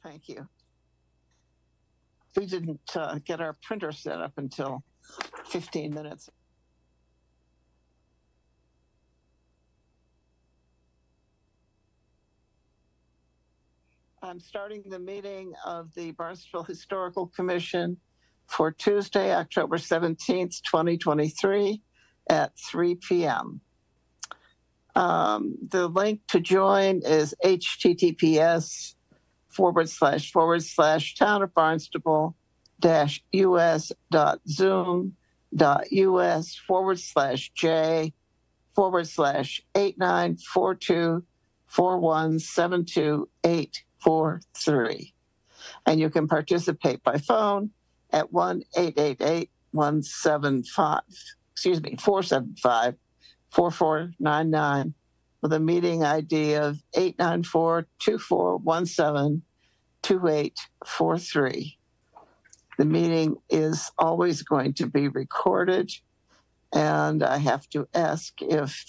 Thank you. We didn't get our printer set up until 15 minutes. I'm starting the meeting of the Barnstable Historical Commission for Tuesday, October 17th, 2023 at 3 p.m. The link to join is https://townofbarnstable.us.zoom.us/j/89424172843. And you can participate by phone at 475-4499 with a meeting ID of 894-2417-2843. The meeting is always going to be recorded, and I have to ask if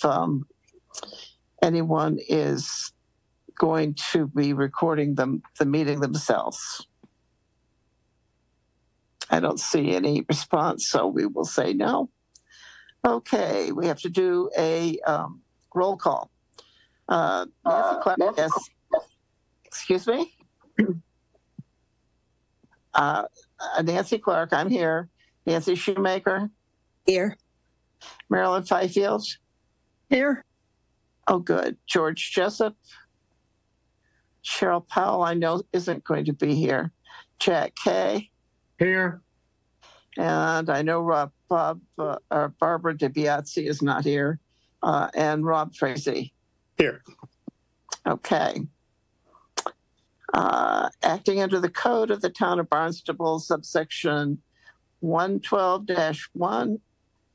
anyone is going to be recording the meeting themselves. I don't see any response, so we will say no. Okay, we have to do a roll call. Nancy Clark, yes. Excuse me? Nancy Clark, I'm here. Nancy Shoemaker? Here. Marilyn Fifield? Here. Oh, good. George Jessup? Cheryl Powell, I know, isn't going to be here. Jack Kay? Here. And I know Barbara DiBiase is not here. And Rob Frazee. Here. Okay. Acting under the code of the town of Barnstable, subsection 112-1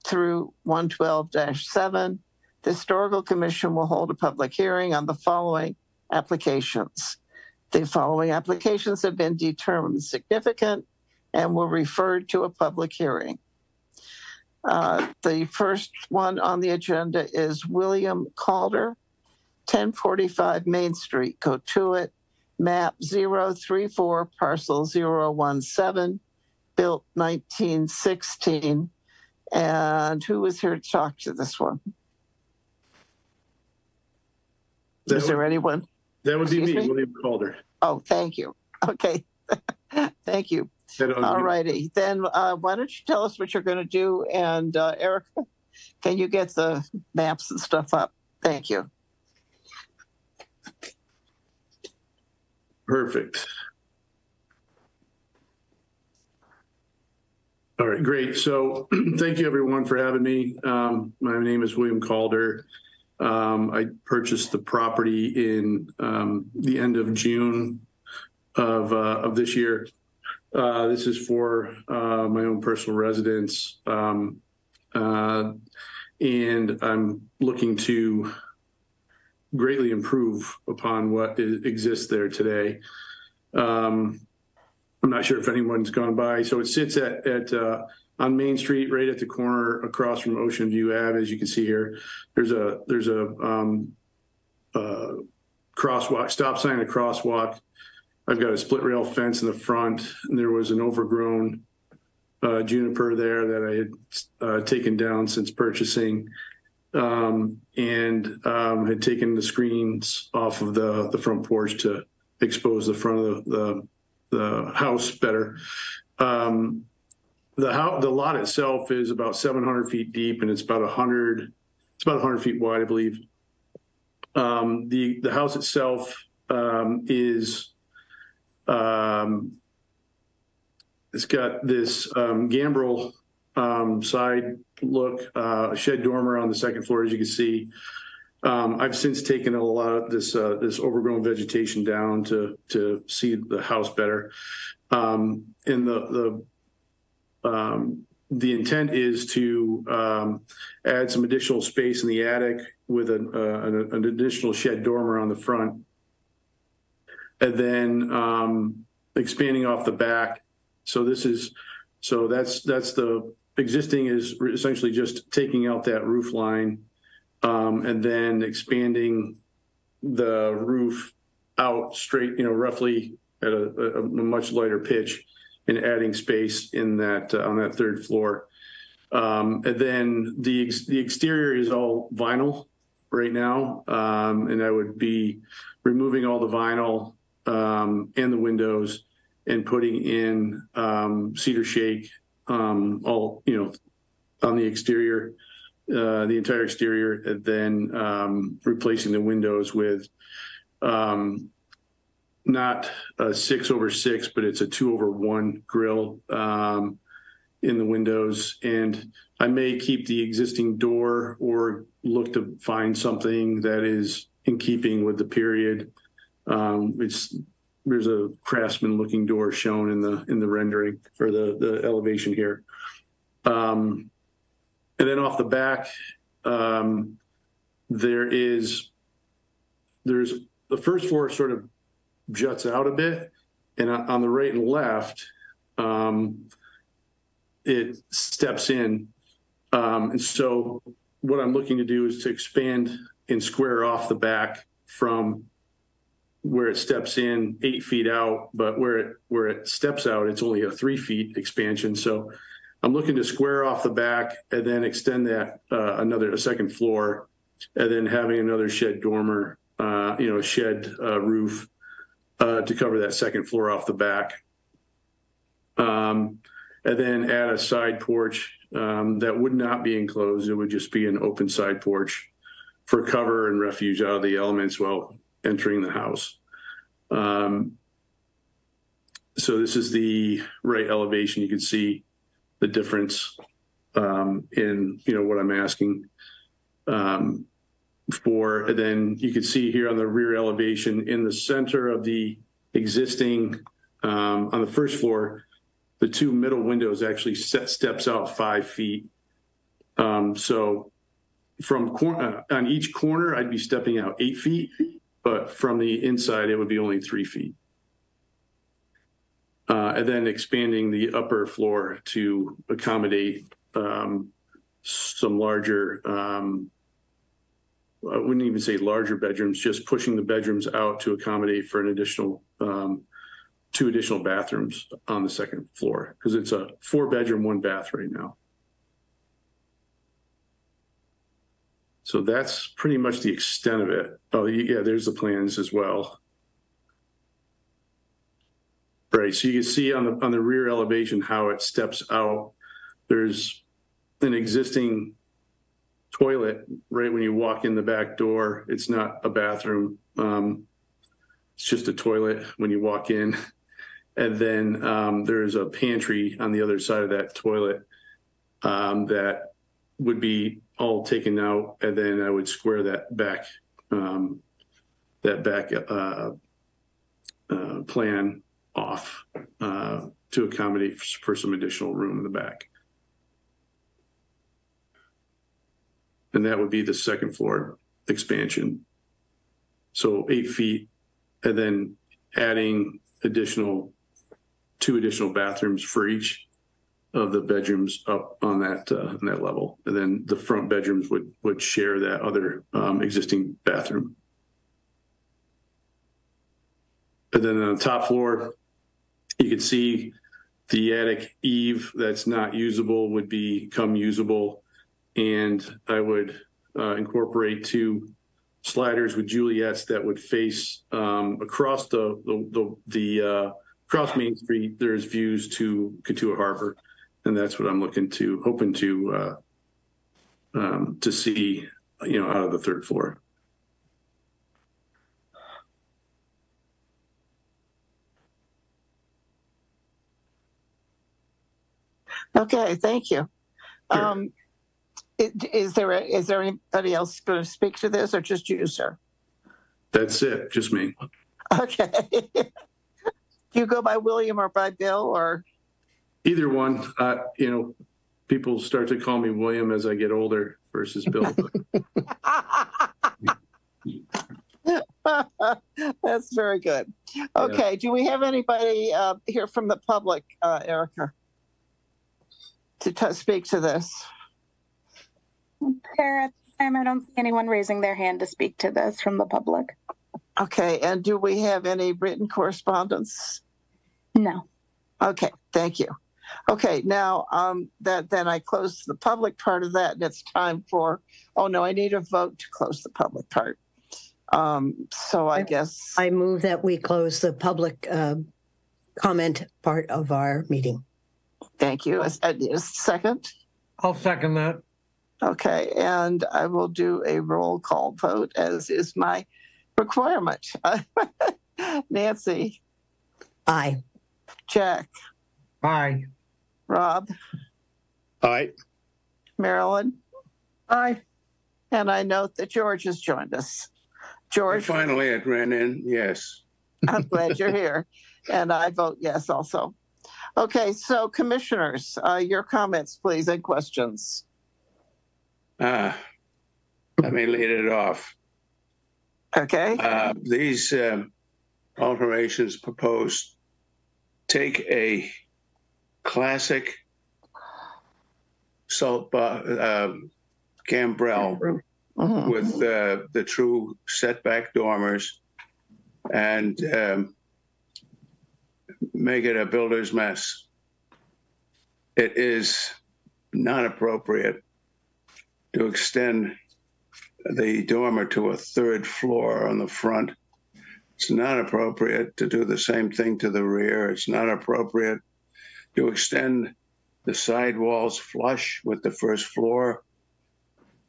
through 112-7, the Historical Commission will hold a public hearing on the following applications. The following applications have been determined significant and were referred to a public hearing. The first one on the agenda is William Calder, 1045 Main Street, Cotuit, map 034, parcel 017, built 1916. And who is here to talk to this one? Is there anyone? That would be me, William Calder. Oh, thank you. Okay. Thank you. All righty. Then why don't you tell us what you're going to do? And Erica, can you get the maps and stuff up? Thank you. Perfect. All right, great. So thank you everyone for having me. My name is William Calder. I purchased the property in the end of June of this year. This is for my own personal residence, and I'm looking to greatly improve upon what exists there today. I'm not sure if anyone's gone by. So it sits on Main Street, right at the corner across from Ocean View Ave. As you can see here, there's a crosswalk, stop sign, a crosswalk. I've got a split rail fence in the front, and there was an overgrown juniper there that I had taken down since purchasing, and had taken the screens off of the front porch to expose the front of the house better. The lot itself is about 700 feet deep, and it's about 100 feet wide, I believe. The house itself is it's got this gambrel side look, shed dormer on the second floor, as you can see. I've since taken a lot of this overgrown vegetation down to see the house better. And the intent is to add some additional space in the attic with an additional shed dormer on the front, and then expanding off the back. So that's the existing is essentially just taking out that roof line, and then expanding the roof out straight, roughly at a much lighter pitch and adding space in that on that third floor. And then the exterior is all vinyl right now, and I would be removing all the vinyl and the windows and putting in cedar shake all on the exterior, the entire exterior, and then replacing the windows with not a 6/6, but it's a 2/1 grill in the windows. And I may keep the existing door or look to find something that is in keeping with the period. There's a craftsman looking door shown in the rendering or the elevation here. And then off the back, there's the first floor sort of juts out a bit, and on the right and left, it steps in. And so what I'm looking to do is to expand and square off the back from where it steps in 8 feet out, but where it steps out, it's only a 3 feet expansion. So I'm looking to square off the back and then extend that a second floor, and then having another shed dormer, a shed roof to cover that second floor off the back. And then add a side porch that would not be enclosed. It would just be an open side porch for cover and refuge out of the elements while entering the house. So this is the right elevation. You can see the difference in what I'm asking for. And then you can see here on the rear elevation in the center of the existing on the first floor, the two middle windows actually steps out 5 feet. So from on each corner, I'd be stepping out 8 feet, but from the inside, it would be only 3 feet. And then expanding the upper floor to accommodate some larger, I wouldn't even say larger bedrooms, just pushing the bedrooms out to accommodate for an additional 2 additional bathrooms on the second floor, because it's a 4-bedroom, 1 bath right now. So that's pretty much the extent of it. Oh yeah, there's the plans as well. Right, so you can see on the rear elevation how it steps out. There's an existing toilet right when you walk in the back door. It's not a bathroom. It's just a toilet when you walk in. And then there's a pantry on the other side of that toilet that would be all taken out, and then I would square that back plan off to accommodate for some additional room in the back. And that would be the second floor expansion. So 8 feet, and then adding 2 additional bathrooms for each of the bedrooms up on that level. And then the front bedrooms would share that other existing bathroom. And then on the top floor, you can see the attic eave that's not usable would become usable. And I would incorporate 2 sliders with Juliets that would face across across Main Street. There's views to Katua Harbor, and that's what I'm hoping to see, out of the third floor. Okay, thank you. Sure. Is there anybody else going to speak to this, or just you, sir? That's it, just me. Okay. Do you go by William or by Bill, or? Either one. People start to call me William as I get older versus Bill. That's very good. Okay, do we have anybody here from the public, Erica, to speak to this? At this time, I don't see anyone raising their hand to speak to this from the public. Okay, and do we have any written correspondence? No. Okay, thank you. Okay, now then I close the public part of that, and it's time for. Oh no, I need a vote to close the public part. So I guess I move that we close the public comment part of our meeting. Thank you. A second. I'll second that. Okay, and I will do a roll call vote, as is my requirement. Nancy. Aye. Jack. Aye. Rob. Aye. Marilyn. Aye. And I note that George has joined us. George. Finally, it ran in. Yes. I'm glad you're here. And I vote yes also. Okay, so commissioners, your comments, please, and questions. Let me lead it off. Okay. These alterations proposed take a classic salt gambrel with the true setback dormers and make it a builder's mess. It is not appropriate to extend the dormer to a third floor on the front. It's not appropriate to do the same thing to the rear. It's not appropriate to extend the side walls flush with the first floor.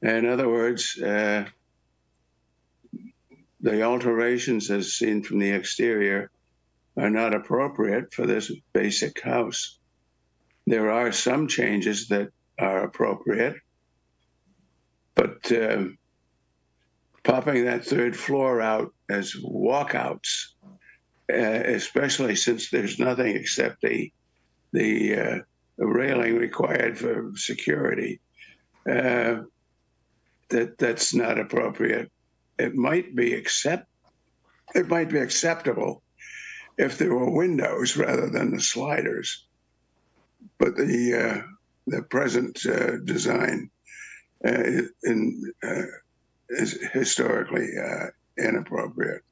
In other words, the alterations as seen from the exterior are not appropriate for this basic house. There are some changes that are appropriate, but popping that third floor out as walkouts, especially since there's nothing except the railing required for security, that's not appropriate. It might be acceptable if there were windows rather than the sliders, but the present design is historically inappropriate.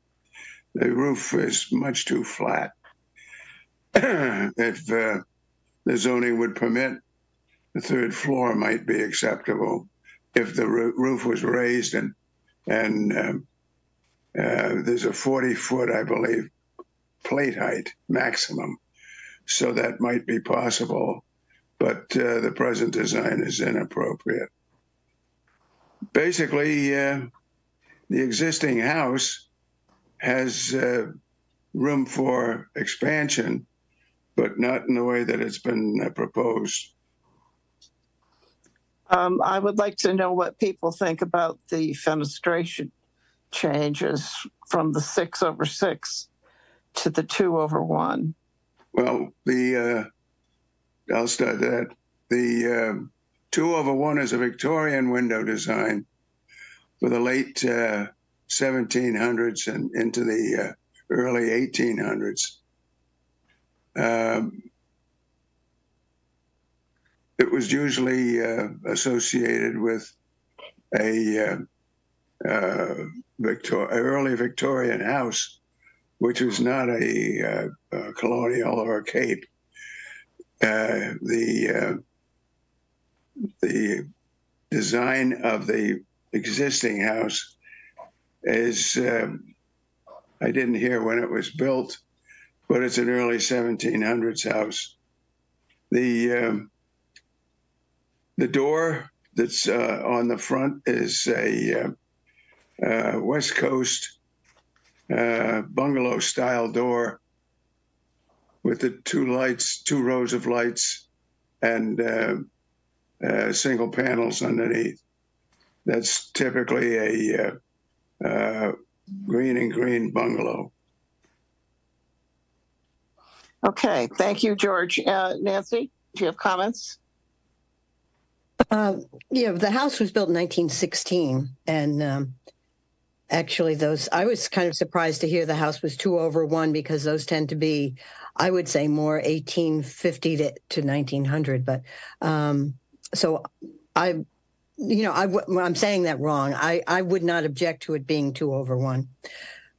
The roof is much too flat. If the zoning would permit, the third floor might be acceptable if the roof was raised and there's a 40-foot, I believe, plate height maximum. So that might be possible, but the present design is inappropriate. Basically, the existing house has room for expansion, but not in the way that it's been proposed. I would like to know what people think about the fenestration changes from the 6/6 to the 2/1. Well, I'll start that. The 2/1 is a Victorian window design for the late 1700s and into the early 1800s. It was usually associated with a early Victorian house, which was not a colonial or a cape. The design of the existing house is, I didn't hear when it was built, but it's an early 1700s house. The door that's on the front is a West Coast bungalow style door with the two rows of lights and single panels underneath. That's typically a green and green bungalow. Okay, thank you, George. Nancy, do you have comments? Yeah, the house was built in 1916, and actually I was kind of surprised to hear the house was 2/1 because those tend to be, I would say, more 1850 to 1900. But so I'm saying that wrong. I would not object to it being 2/1.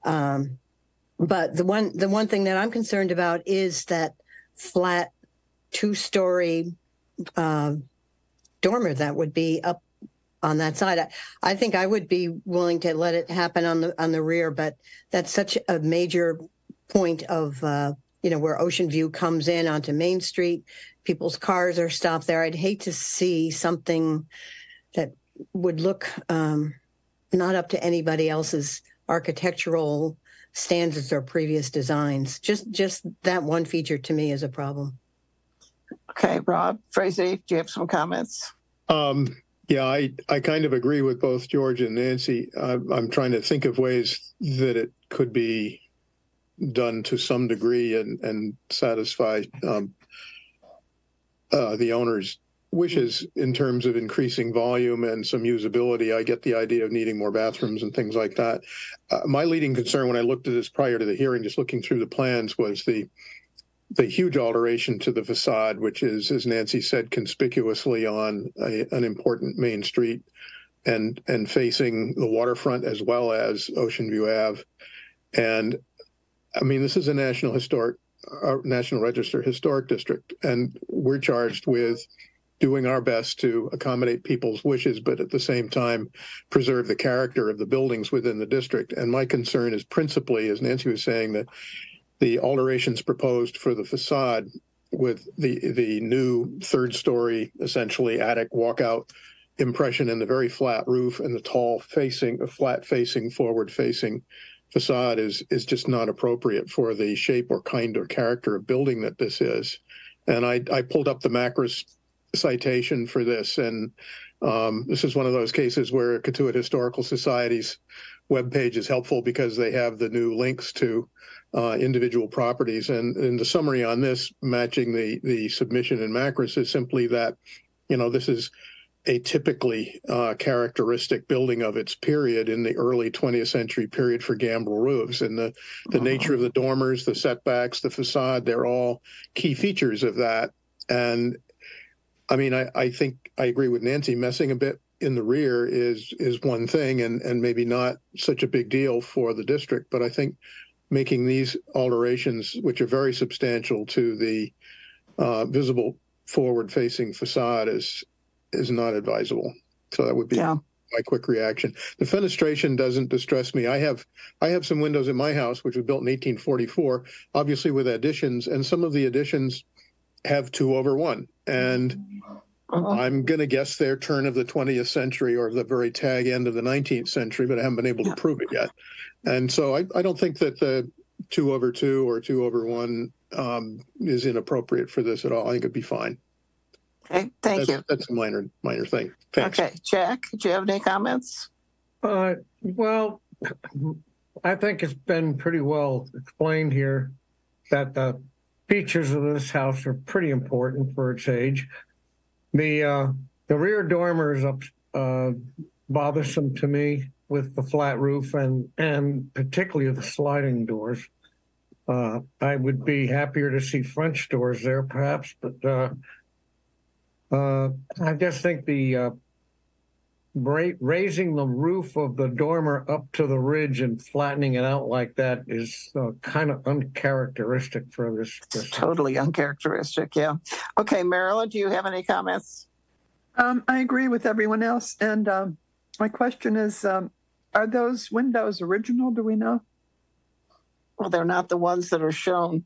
But the one thing that I'm concerned about is that flat 2-story dormer that would be up on that side. I think I would be willing to let it happen on the rear, but that's such a major point of where Ocean View comes in onto Main Street. People's cars are stopped there. I'd hate to see something that would look not up to anybody else's architectural standards or previous designs. Just that one feature to me is a problem. Okay, Rob, Frazee, do you have some comments? Yeah, I kind of agree with both George and Nancy. I'm trying to think of ways that it could be done to some degree and satisfy the owner's wishes in terms of increasing volume and some usability. I get the idea of needing more bathrooms and things like that. My leading concern when I looked at this prior to the hearing, just looking through the plans, was the huge alteration to the facade, which is, as Nancy said, conspicuously on an important main street and facing the waterfront as well as Ocean View Ave. And I mean, this is a National Register historic district, and we're charged with doing our best to accommodate people's wishes, but at the same time preserve the character of the buildings within the district. And my concern is principally, as Nancy was saying, that the alterations proposed for the facade with the new 3rd-story, essentially attic walkout impression and the very flat roof and the tall flat-facing, forward-facing facade is just not appropriate for the shape or kind or character of building that this is. And I pulled up the Macris citation for this, and this is one of those cases where Katuitt Historical Society's webpage is helpful because they have the new links to individual properties. And the summary on this, matching the submission in Macris, is simply that, this is a typically characteristic building of its period in the early 20th century period for gambrel roofs. And the nature of the dormers, the setbacks, the facade, they're all key features of that. And I mean, I think I agree with Nancy. Messing a bit in the rear is one thing and maybe not such a big deal for the district. But I think making these alterations, which are very substantial to the visible forward-facing facade, is not advisable. So that would be my quick reaction. The fenestration doesn't distress me. I have some windows in my house, which was built in 1844, obviously with additions, and some of the additions have 2/1. And I'm going to guess they're turn of the 20th century or the very tag end of the 19th century, but I haven't been able to prove it yet. And so I don't think that the 2/2 or 2/1 is inappropriate for this at all. I think it'd be fine. Okay, thank you. That's a minor thing. Thanks. Okay, Jack, do you have any comments? Well, I think it's been pretty well explained here that the features of this house are pretty important for its age. The rear dormer is bothersome to me with the flat roof and particularly the sliding doors. I would be happier to see French doors there, perhaps, but I just think the raising the roof of the dormer up to the ridge and flattening it out like that is kind of uncharacteristic for this. Totally uncharacteristic, yeah. Okay, Marilyn, do you have any comments? I agree with everyone else. And my question is, are those windows original? Do we know? Well, they're not the ones that are shown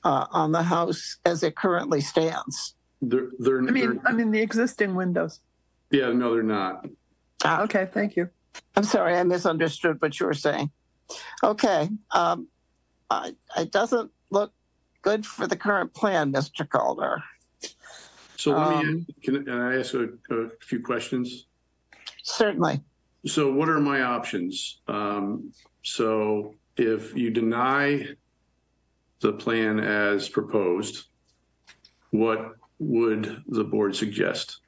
on the house as it currently stands. I mean the existing windows. Yeah, no, they're not. Okay, thank you. I'm sorry, I misunderstood what you were saying. Okay, it doesn't look good for the current plan, Mr. Calder. So can I ask a few questions? Certainly. So what are my options? So if you deny the plan as proposed, what would the board suggest?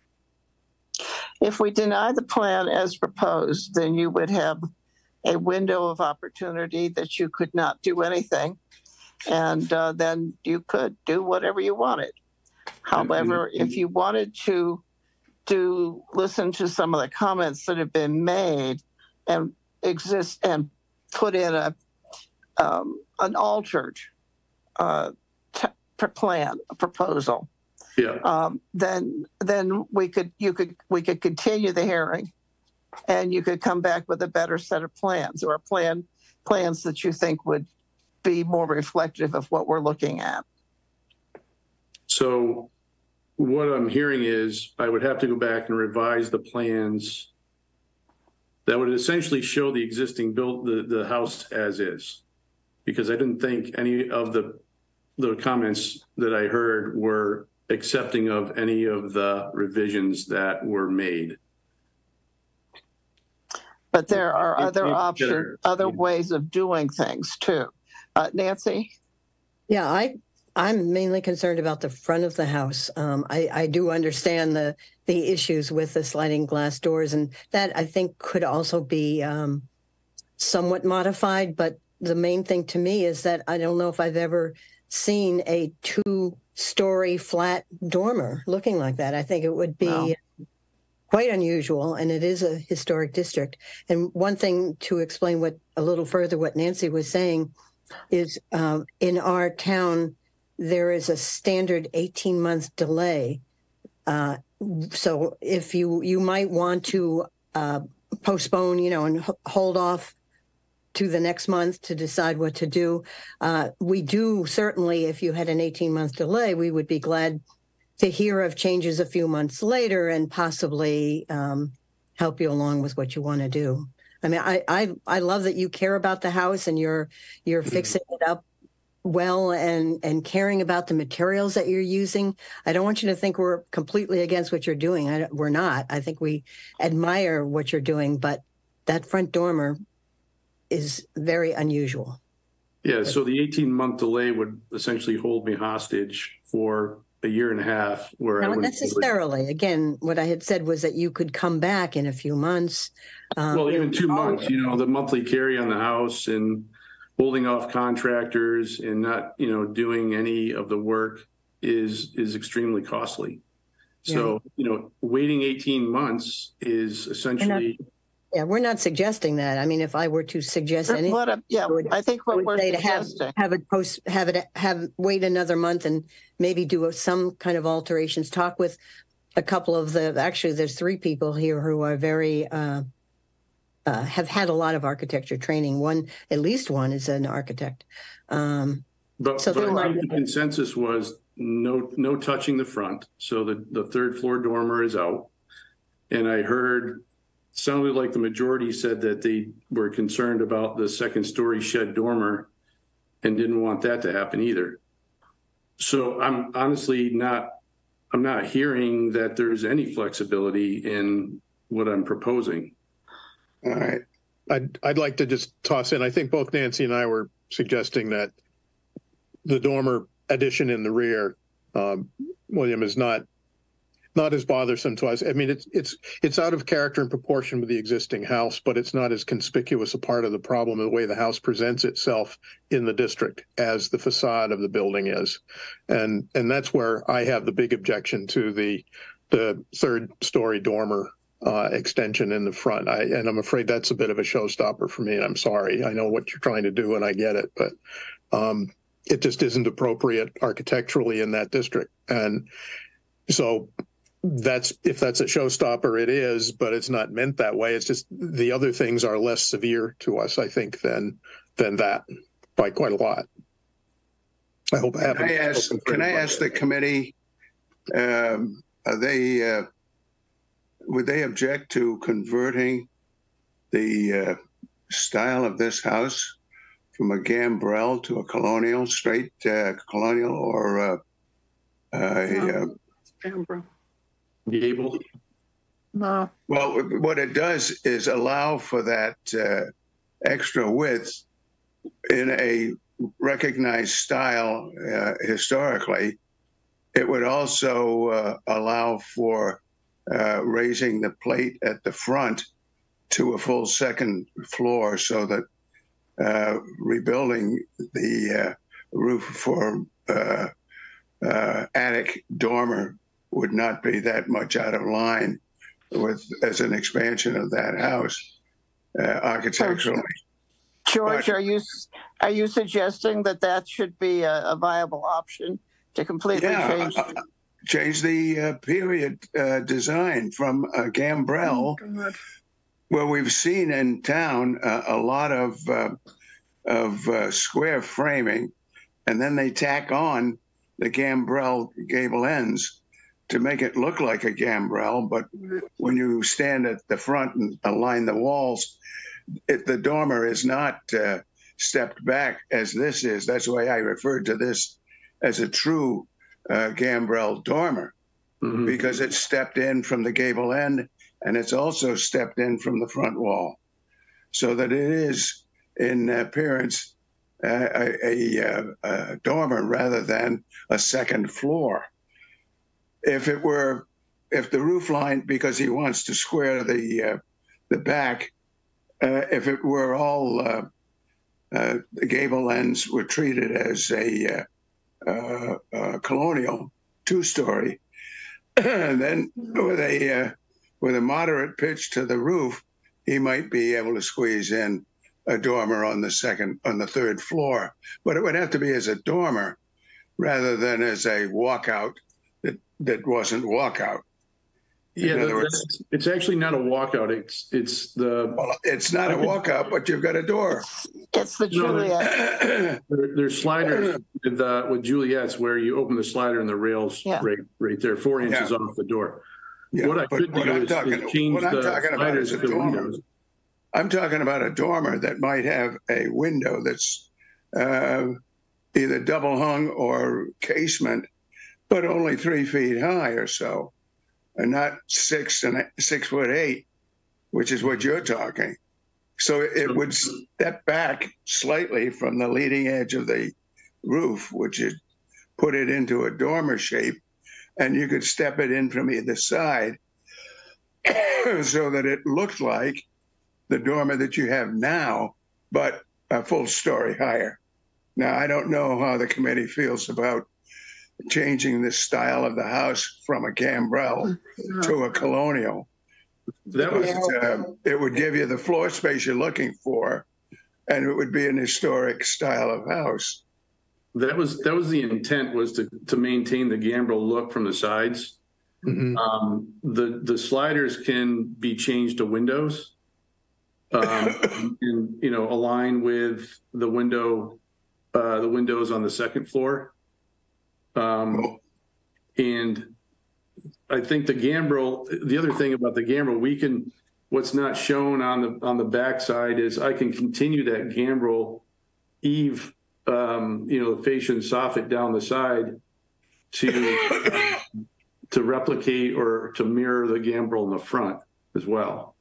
If we deny the plan as proposed, then you would have a window of opportunity that you could not do anything, and then you could do whatever you wanted. However, if you wanted to listen to some of the comments that have been made and exist and put in an altered proposal, then we could continue the hearing, and you could come back with a better set of plans, or plans that you think would be more reflective of what we're looking at. So what I'm hearing is I would have to go back and revise the plans that would essentially show the existing the house as is, because I didn't think any of the comments that I heard were accepting of any of the revisions that were made. But there are other options, other ways of doing things too. Nancy? Yeah, I'm mainly concerned about the front of the house. I do understand the issues with the sliding glass doors, and that I think could also be somewhat modified. But the main thing to me is that I don't know if I've ever seen a 2-story flat dormer looking like that. I think it would be quite unusual, and it is a historic district. And one thing to explain a little further what Nancy was saying is in our town, there is a standard 18-month delay. So if you might want to postpone, and hold off to the next month to decide what to do. We do certainly, if you had an 18-month delay, we would be glad to hear of changes a few months later and possibly help you along with what you want to do. I mean, I love that you care about the house and you're fixing it up well and caring about the materials that you're using. I don't want you to think we're completely against what you're doing. We're not. I think we admire what you're doing, but that front dormer is very unusual. Yeah, so the 18-month delay would essentially hold me hostage for a year and a half. Where not necessarily. Again, what I had said was that you could come back in a few months. Well, even 2 months, the monthly carry on the house and holding off contractors and not, doing any of the work is extremely costly. So, waiting 18 months is essentially. We're not suggesting that. I mean, if I were to suggest anything, I think what we're say suggesting to wait another month and maybe do some kind of alterations. Talk with a couple of there's 3 people here who are very have had a lot of architecture training. At least one is an architect. But the consensus was no touching the front. So the 3rd floor dormer is out, and I heard. Sounded like the majority said that they were concerned about the 2nd-story shed dormer and didn't want that to happen either. So I'm honestly I'm not hearing that there's any flexibility in what I'm proposing. All right. I'd like to just toss in, I think both Nancy and I were suggesting that the dormer addition in the rear, William, is not as bothersome to us. I mean, it's out of character and proportion with the existing house, but it's not as conspicuous a part of the problem, the way the house presents itself in the district as the facade of the building is. And that's where I have the big objection to the 3rd-story dormer extension in the front. And I'm afraid that's a bit of a showstopper for me. And I'm sorry. I know what you're trying to do and I get it, but it just isn't appropriate architecturally in that district. And so if that's a showstopper, it is, but it's not meant that way. It's just the other things are less severe to us, I think, than that by quite a lot. I hope I haven't. Can I ask the committee? Would they object to converting the style of this house from a gambrel to a colonial, straight colonial, or Gambrel. Gable? No. Well, what it does is allow for that extra width in a recognized style historically. It would also allow for raising the plate at the front to a full 2nd floor, so that rebuilding the roof for attic dormer would not be that much out of line as an expansion of that house architecturally. George, But- are you suggesting that that should be a viable option to completely change? Change the period design from gambrel, where we've seen in town a lot of square framing, and then they tack on the gambrel gable ends to make it look like a gambrel. But when you stand at the front and align the walls, the dormer is not stepped back as this is. That's why I referred to this as a true gambrel dormer, because it's stepped in from the gable end and it's also stepped in from the front wall, so that it is in appearance a dormer rather than a second floor. If the roof line, because he wants to square the back, if it were all the gable ends were treated as a colonial two-story, and then with a moderate pitch to the roof, he might be able to squeeze in a dormer on the third floor. But it would have to be as a dormer rather than as a walkout that wasn't walkout. Yeah, it's actually not a walkout. It's not a walkout, but you've got a door. It's the Juliet. There's sliders with Juliet's where you open the slider and the rails right there, 4 inches off the door. Yeah, what I could do is change the sliders to the windows. I'm talking about a dormer that might have a window that's either double hung or casement, but only 3 feet high or so, and not 6'8", which is what you're talking. So it would step back slightly from the leading edge of the roof, which is put it into a dormer shape, and you could step it in from either side so that it looked like the dormer that you have now, but a full story higher. Now, I don't know how the committee feels about changing the style of the house from a gambrel to a colonial. It would give you the floor space you're looking for, and it would be an historic style of house. That was the intent, was to maintain the gambrel look from the sides. The sliders can be changed to windows, and align with the windows on the second floor. And I think the gambrel, the other thing about the gambrel, what's not shown on the back side is I can continue that gambrel eave, the fascia and soffit down the side to replicate or to mirror the gambrel in the front as well.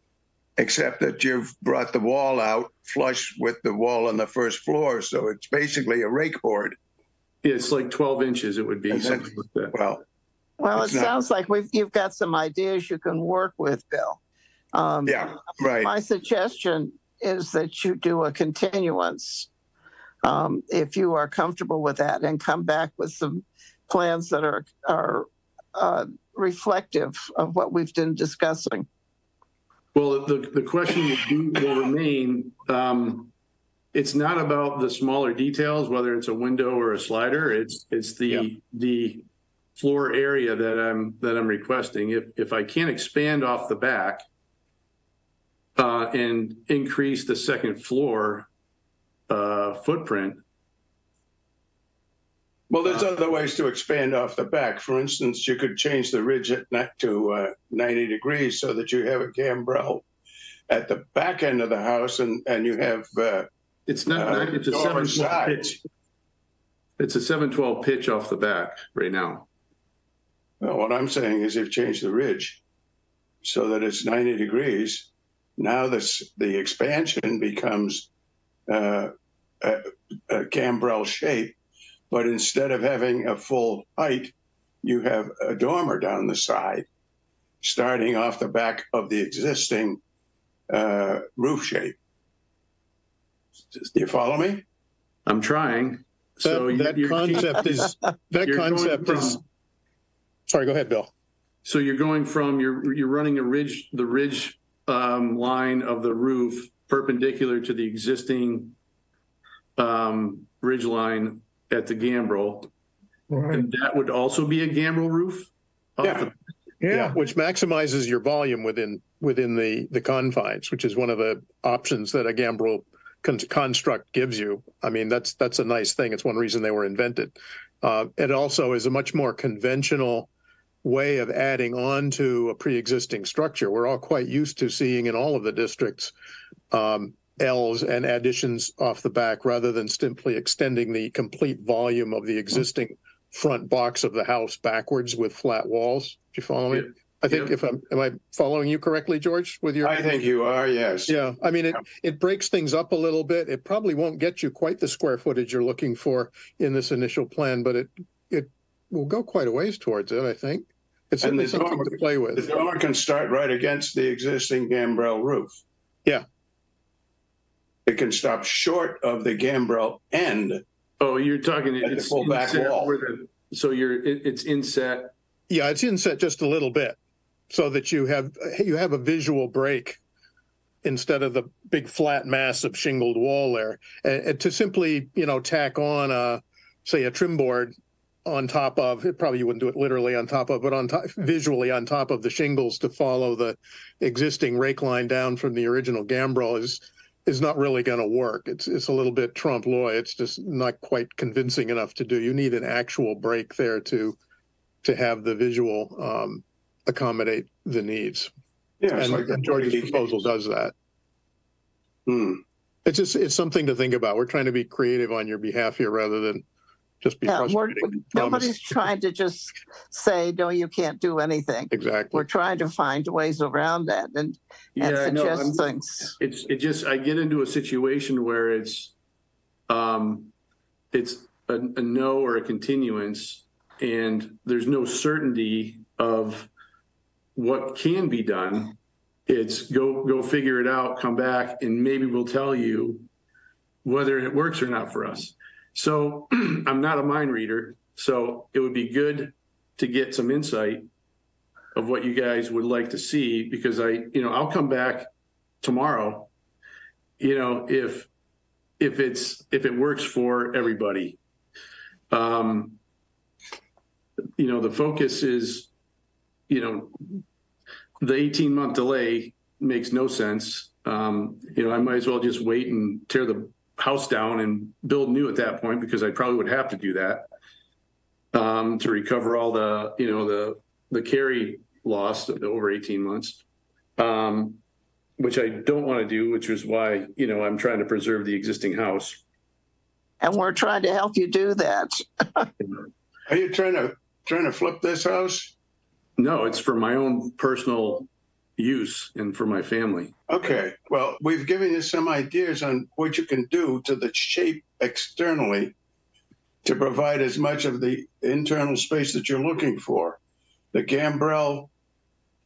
Except that you've brought the wall out flush with the wall on the first floor, so it's basically a rake board. It's like 12 inches. It would be something like that. Well, it sounds like you've got some ideas you can work with, Bill. Yeah, right. My suggestion is that you do a continuance, if you are comfortable with that, and come back with some plans that are reflective of what we've been discussing. Well, the question will remain. It's not about the smaller details, whether it's a window or a slider. It's the floor area that I'm requesting. If I can't expand off the back and increase the second floor footprint. Well, there's other ways to expand off the back. For instance, you could change the ridge at neck to 90 degrees so that you have a gambrel at the back end of the house, and you have it's not it's a 712 pitch. It's a 712 pitch off the back right now. Well, what I'm saying is you've changed the ridge so that it's 90 degrees. Now the expansion becomes a gambrel shape, but instead of having a full height, you have a dormer down the side, starting off the back of the existing roof shape. Do you follow me? I'm trying. So that concept is. Sorry, go ahead, Bill. So you're going from you're running the ridge line of the roof perpendicular to the existing ridge line at the gambrel. Right. And that would also be a gambrel roof? Yeah. Yeah. Which maximizes your volume within the confines, which is one of the options that a gambrel construct gives you. I mean, that's a nice thing. It's one reason they were invented. It also is a much more conventional way of adding on to a pre-existing structure. We're all quite used to seeing in all of the districts L's and additions off the back rather than simply extending the complete volume of the existing front box of the house backwards with flat walls. If you follow me? Yep. I think am I following you correctly, George, with your? I think you are, yes. Yeah. I mean, it breaks things up a little bit. It probably won't get you quite the square footage you're looking for in this initial plan, but it will go quite a ways towards it, I think. It's certainly something to play with. The dormer can start right against the existing gambrel roof. Yeah. It can stop short of the gambrel end. Oh, you're talking At the it's full back inset wall. so it's inset. Yeah, it's inset just a little bit so that you have a visual break instead of the big flat mass of shingled wall there. And to simply, tack on say a trim board on top of it, probably you wouldn't do it literally on top of, but visually on top of the shingles to follow the existing rake line down from the original gambrel is not really going to work. It's a little bit trompe l'oeil. It's just not quite convincing enough to do. You need an actual break there to have the visual accommodate the needs. Yeah, and George's proposal does that. It's something to think about. We're trying to be creative on your behalf here rather than just be frustrating. Nobody's trying to just say, no, you can't do anything. Exactly. We're trying to find ways around that and suggest things. It just, I get into a situation where it's a no or a continuance, and there's no certainty of what can be done. It's go figure it out, come back, and maybe we'll tell you whether it works or not for us. So I'm not a mind reader, so it would be good to get some insight of what you guys would like to see, because I'll come back tomorrow, if it works for everybody. The focus is, the 18-month delay makes no sense. I might as well just wait and tear the house down and build new at that point, because I probably would have to do that to recover all the carry loss over 18 months, which I don't want to do, which is why, I'm trying to preserve the existing house. And we're trying to help you do that. Are you trying to flip this house? No, it's for my own personal use and for my family. Okay. Well, we've given you some ideas on what you can do to the shape externally to provide as much of the internal space that you're looking for. The gambrel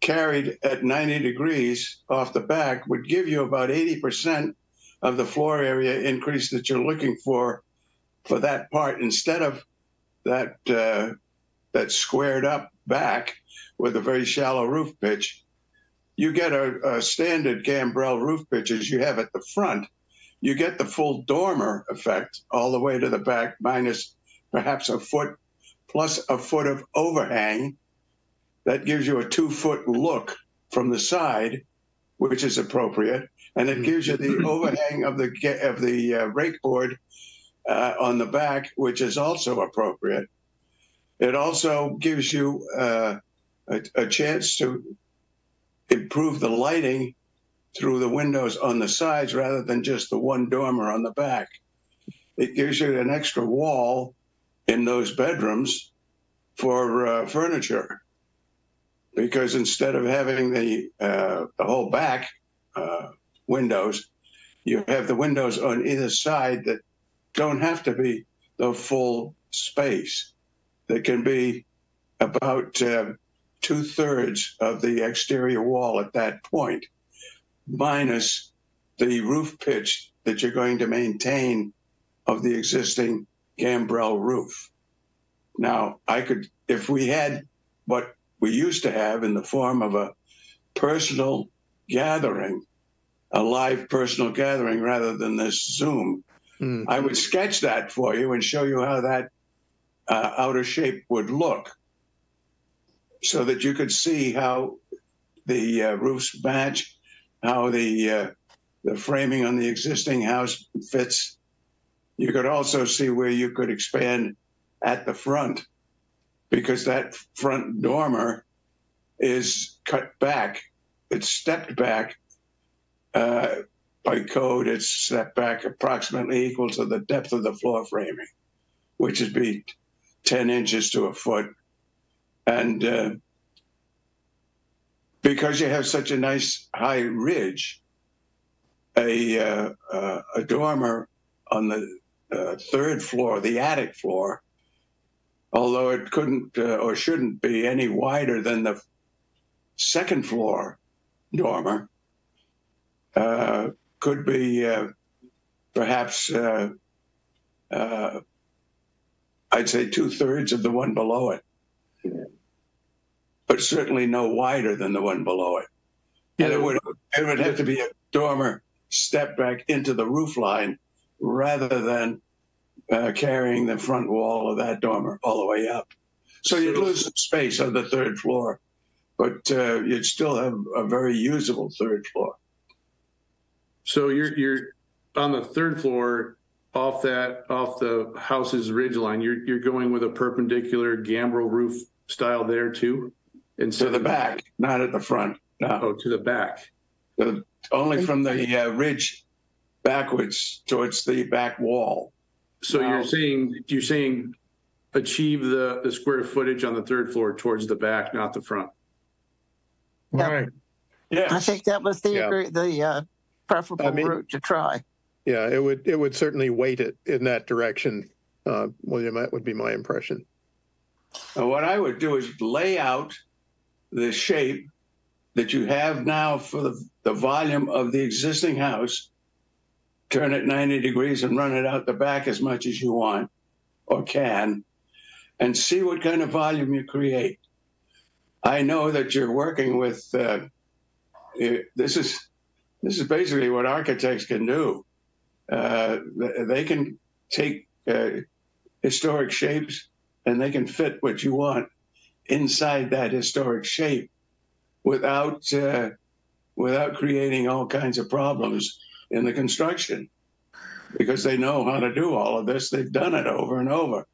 carried at 90 degrees off the back would give you about 80% of the floor area increase that you're looking for that part, instead of that squared up back with a very shallow roof pitch. You get a standard gambrel roof pitch as you have at the front. You get the full dormer effect all the way to the back, minus perhaps a foot plus a foot of overhang. That gives you a 2-foot look from the side, which is appropriate, and it gives you the overhang of the rake board on the back, which is also appropriate. It also gives you a chance to improve the lighting through the windows on the sides rather than just the one dormer on the back. It gives you an extra wall in those bedrooms for furniture, because instead of having the whole back windows, you have the windows on either side that don't have to be the full space. That can be about 2/3 of the exterior wall at that point, minus the roof pitch that you're going to maintain of the existing gambrel roof. Now, if we had what we used to have in the form of a personal gathering, a live personal gathering rather than this Zoom, I would sketch that for you and show you how that outer shape would look, so that you could see how the roofs match, how the framing on the existing house fits. You could also see where you could expand at the front, because that front dormer is cut back. It's stepped back. By code, it's stepped back approximately equal to the depth of the floor framing, which would be 10 inches to a foot. And because you have such a nice high ridge, a dormer on the third floor, the attic floor, although it couldn't or shouldn't be any wider than the second floor dormer, could be perhaps, I'd say 2/3 of the one below it, but certainly no wider than the one below it. And it would have to be a dormer step back into the roof line rather than carrying the front wall of that dormer all the way up. So you'd lose some space on the third floor, but you'd still have a very usable third floor. So you're on the third floor off the house's ridgeline. You're going with a perpendicular gambrel roof style there too, and to the back, not at the front. No. Oh, to the back. Only from the ridge backwards towards the back wall. So you're saying achieve the square footage on the third floor towards the back, not the front. Right. Yeah. I think that was the preferable route to try. Yeah, it would certainly weight it in that direction, William. That would be my impression. What I would do is lay out the shape that you have now for the volume of the existing house, turn it 90 degrees and run it out the back as much as you want or can, and see what kind of volume you create. I know that you're working with, this is basically what architects can do. They can take historic shapes and they can fit what you want inside that historic shape without creating all kinds of problems in the construction, because they know how to do all of this. They've done it over and over.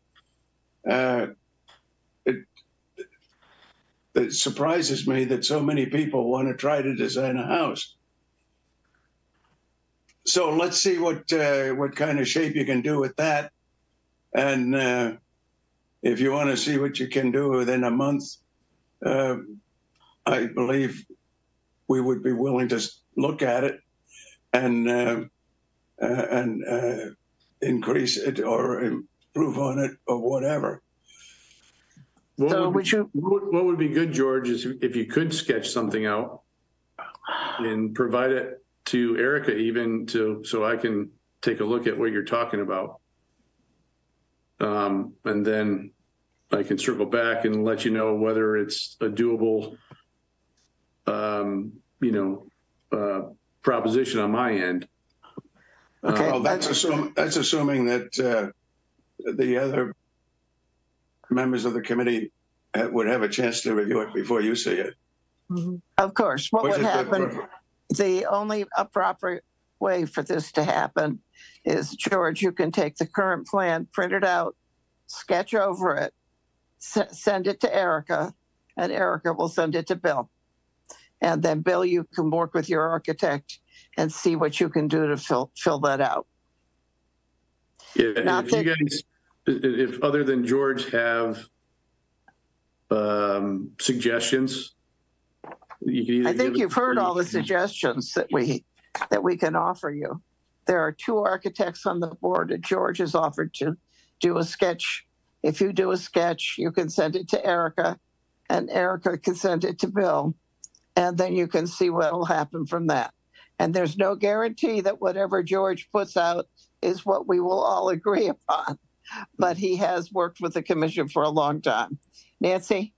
It surprises me that so many people want to try to design a house. So let's see what kind of shape you can do with that. And if you want to see what you can do within a month, I believe we would be willing to look at it and increase it or improve on it or whatever. What would be good, George, is if you could sketch something out and provide it to Erica, so I can take a look at what you're talking about. And then I can circle back and let you know whether it's a doable, proposition on my end. Okay. Well, that's assuming that the other members of the committee would have a chance to review it before you see it. Of course. What would happen? The only appropriate way for this to happen is, George, you can take the current plan, print it out, sketch over it, send it to Erica, and Erica will send it to Bill. And then, Bill, you can work with your architect and see what you can do to fill that out. Yeah, if other than George have suggestions, you can either. I think you've heard all the suggestions that we can offer you. There are 2 architects on the board, and George has offered to do a sketch. If you do a sketch, you can send it to Erica, and Erica can send it to Bill, and then you can see what will happen from that. And there's no guarantee that whatever George puts out is what we will all agree upon, but he has worked with the commission for a long time. Nancy?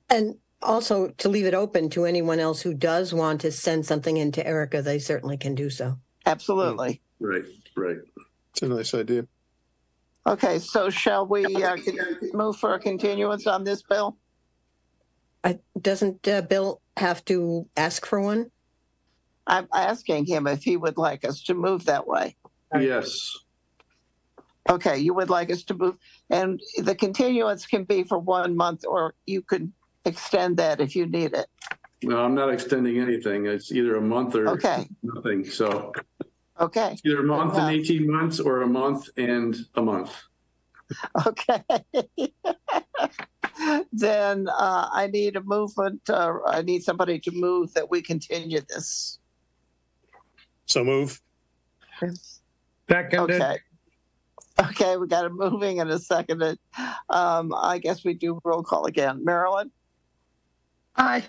And also to leave it open to anyone else who does want to send something in to Erica, they certainly can do so. Absolutely. Right. It's a nice idea. Okay, so shall we move for a continuance on this, Bill? Doesn't Bill have to ask for one? I'm asking him if he would like us to move that way. Yes. Okay, you would like us to move, and the continuance can be for 1 month, or you could extend that if you need it. No, I'm not extending anything. It's either a month or nothing. So Okay. it's either a month and 18 months or a month and a month. Okay. Then I need a movement. I need somebody to move that we continue this. So move. Seconded. Okay. Okay, we got a moving and a seconded. I guess we do roll call again. Marilyn? Aye.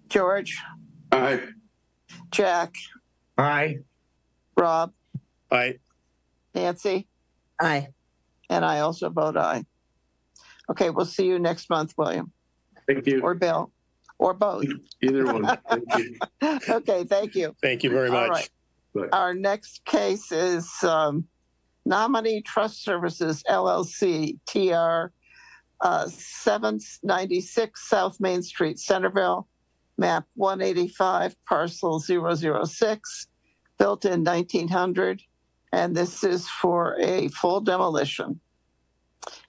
George? Aye. Jack? Aye. Rob? Aye. Nancy? Aye. And I also vote aye. Okay, we'll see you next month, William. Thank you. Or Bill. Or both. Either one. Thank you. Okay, thank you. Thank you very All much. right. Bye. Our next case is Nominee Trust Services, LLC, TR 796 South Main Street, Centerville, map 185, parcel 006, built in 1900. And this is for a full demolition.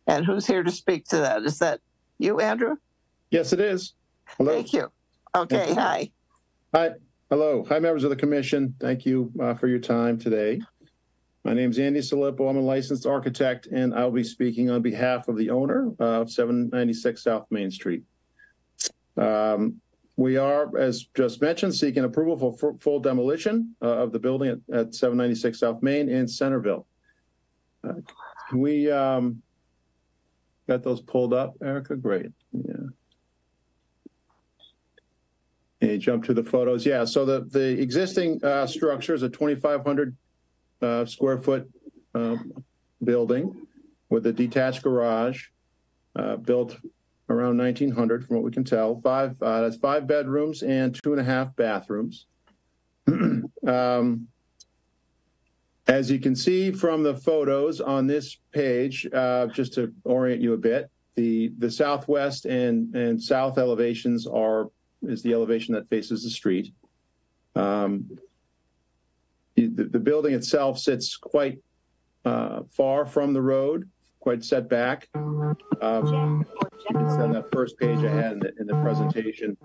And who's here to speak to that? Is that you, Andrew? Yes, it is. Hello. Thank you. Okay, hi. Hi. Hello. Hi, members of the commission. Thank you for your time today. My name is Andy Salippo. I'm a licensed architect, and I'll be speaking on behalf of the owner of 796 South Main Street. We are, as just mentioned, seeking approval for full demolition of the building at 796 South Main in Centerville. We got those pulled up, Erica? Great. Yeah. And you jump to the photos. Yeah, so the existing structure is a 2,500 square foot building with a detached garage built around 1900 from what we can tell. That's 5 bedrooms and 2.5 bathrooms. As you can see from the photos on this page, just to orient you a bit, the southwest and south elevations is the elevation that faces the street. The building itself sits quite far from the road, quite set back. You can see on that first page I had in the presentation.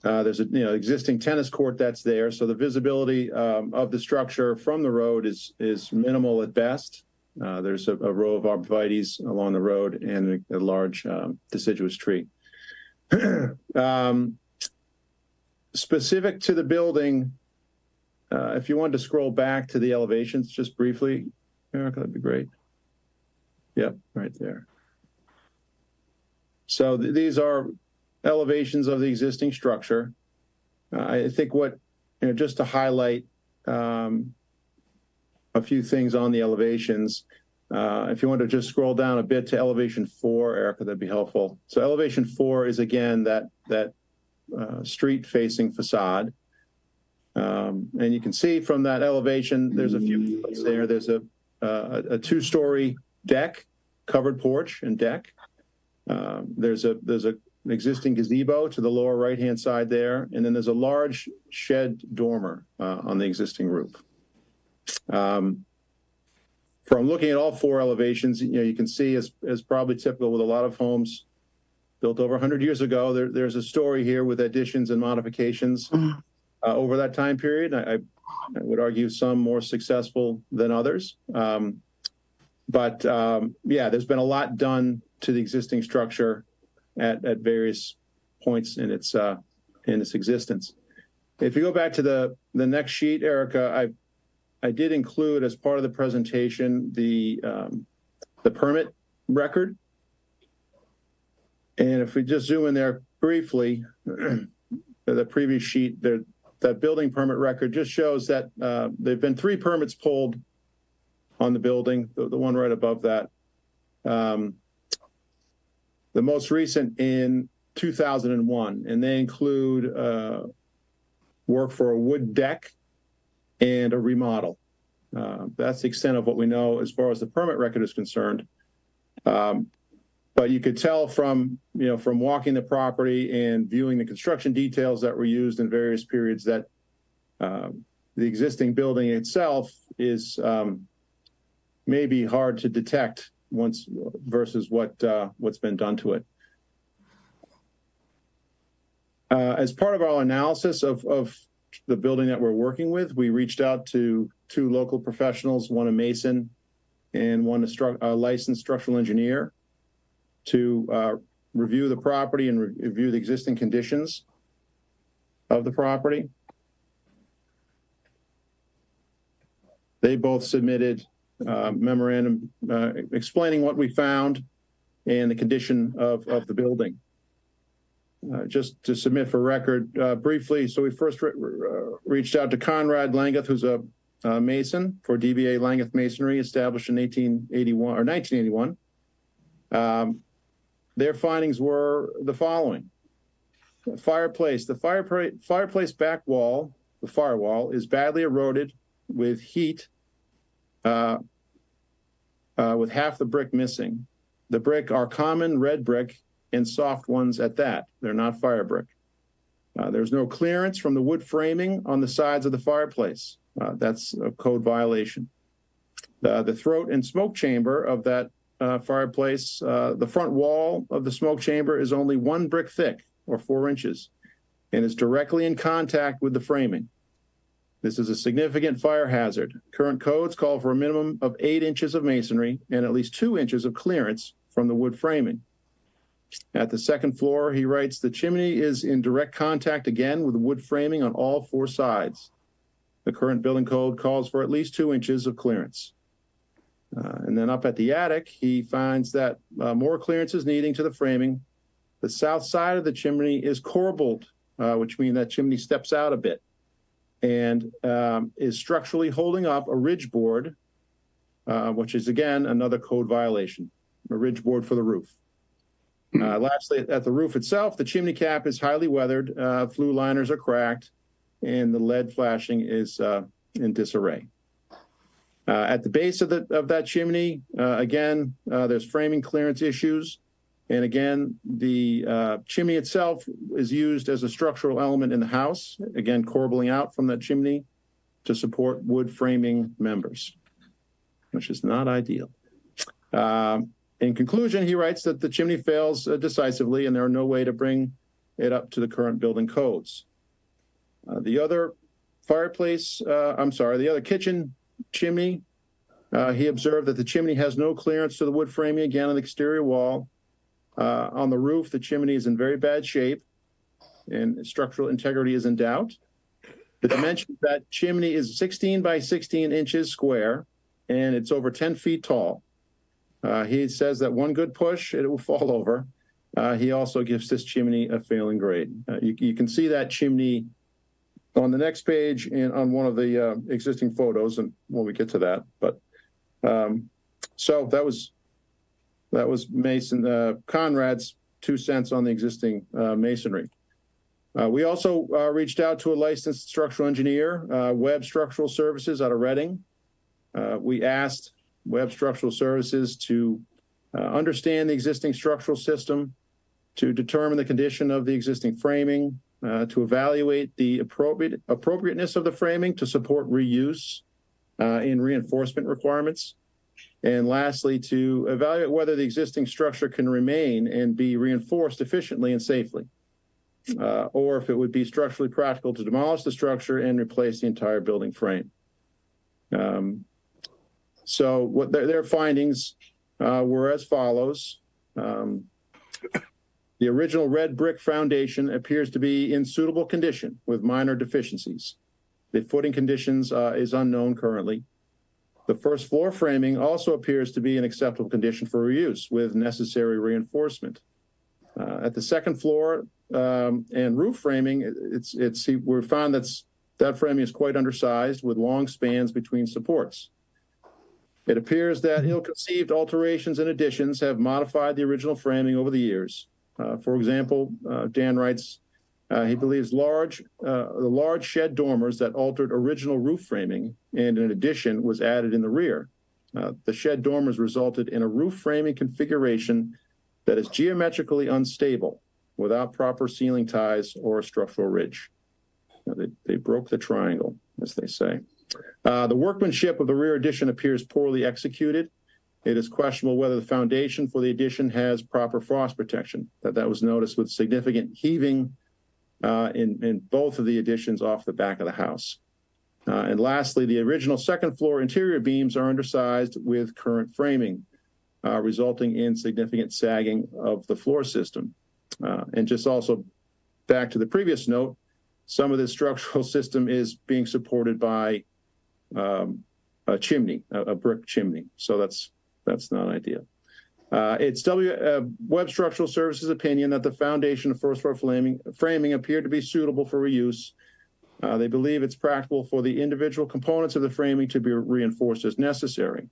There's a existing tennis court that's there, so the visibility of the structure from the road is minimal at best. There's a row of arborvitaes along the road and a large deciduous tree. Specific to the building, if you wanted to scroll back to the elevations just briefly, Erica, that'd be great. Yep, right there. So these are elevations of the existing structure. I think just to highlight a few things on the elevations, if you want to just scroll down a bit to elevation 4, Erica, that'd be helpful. So elevation 4 is again that street-facing facade. And you can see from that elevation, there's a few points there. There's a 2-story deck, covered porch and deck. There's an existing gazebo to the lower right-hand side there, and then there's a large shed dormer on the existing roof. From looking at all 4 elevations, you can see, as probably typical with a lot of homes built over 100 years ago, there's a story here with additions and modifications over that time period. I would argue some more successful than others. But there's been a lot done to the existing structure at various points in its existence. If you go back to the next sheet, Erica, I did include as part of the presentation the permit record. And if we just zoom in there briefly, the previous sheet, that building permit record just shows that there have been 3 permits pulled on the building, the one right above that. The most recent in 2001, and they include work for a wood deck and a remodel. That's the extent of what we know as far as the permit record is concerned. But you could tell from walking the property and viewing the construction details that were used in various periods that the existing building itself is maybe hard to detect once versus what's been done to it. As part of our analysis of the building that we're working with, we reached out to 2 local professionals, one a mason and one a licensed structural engineer, to review the property and review the existing conditions of the property. They both submitted memorandum explaining what we found and the condition of the building. Just to submit for record briefly, so we first reached out to Conrad Langeth, who's a mason for DBA Langeth Masonry, established in 1881 or 1981. Their findings were the following: the fireplace back wall, the firewall, is badly eroded with heat, with half the brick missing. The brick are common red brick and soft ones at that. They're not fire brick. There's no clearance from the wood framing on the sides of the fireplace. That's a code violation. The throat and smoke chamber of that fireplace, the front wall of the smoke chamber is only 1 brick thick, or 4 inches, and is directly in contact with the framing. This is a significant fire hazard. Current codes call for a minimum of 8 inches of masonry and at least 2 inches of clearance from the wood framing. At the second floor, he writes, the chimney is in direct contact again with the wood framing on all 4 sides. The current building code calls for at least 2 inches of clearance. And then up at the attic, he finds that more clearance is needing to the framing. The south side of the chimney is corbelled, which means that chimney steps out a bit, and is structurally holding up a ridge board, which is, again, another code violation, a ridge board for the roof. Lastly, at the roof itself, the chimney cap is highly weathered, flue liners are cracked, and the lead flashing is in disarray. At the base of that chimney, again, there's framing clearance issues. And again, the chimney itself is used as a structural element in the house, again, corbelling out from that chimney to support wood framing members, which is not ideal. In conclusion, he writes that the chimney fails decisively and there are no way to bring it up to the current building codes. The other kitchen chimney, he observed that the chimney has no clearance to the wood framing, again, on the exterior wall. On the roof, the chimney is in very bad shape and structural integrity is in doubt. The dimension of that chimney is 16 by 16 inches square, and it's over 10 feet tall. He says that one good push, it will fall over. He also gives this chimney a failing grade. You can see that chimney on the next page and on one of the existing photos, and when we get to that. But so that was Mason Conrad's 2 cents on the existing masonry. We also reached out to a licensed structural engineer, Webb Structural Services out of Reading. We asked Webb Structural Services to understand the existing structural system, to determine the condition of the existing framing, to evaluate the appropriateness of the framing to support reuse in reinforcement requirements, and lastly, to evaluate whether the existing structure can remain and be reinforced efficiently and safely, or if it would be structurally practical to demolish the structure and replace the entire building frame. So what their findings were as follows. The original red brick foundation appears to be in suitable condition with minor deficiencies. The footing conditions is unknown currently. The first floor framing also appears to be in acceptable condition for reuse with necessary reinforcement. At the second floor and roof framing, we found that framing is quite undersized with long spans between supports. It appears that ill-conceived alterations and additions have modified the original framing over the years. For example, Dan writes, He believes the large shed dormers that altered original roof framing and an addition was added in the rear. The shed dormers resulted in a roof framing configuration that is geometrically unstable without proper ceiling ties or a structural ridge. They broke the triangle, as they say. The workmanship of the rear addition appears poorly executed. It is questionable whether the foundation for the addition has proper frost protection. That was noticed with significant heaving in both of the additions off the back of the house. And lastly, the original second floor interior beams are undersized with current framing, resulting in significant sagging of the floor system. And just also back to the previous note, some of this structural system is being supported by a chimney, a brick chimney. So that's not ideal. It's Web Structural Services' opinion that the foundation of first floor framing appeared to be suitable for reuse. They believe it's practical for the individual components of the framing to be reinforced as necessary.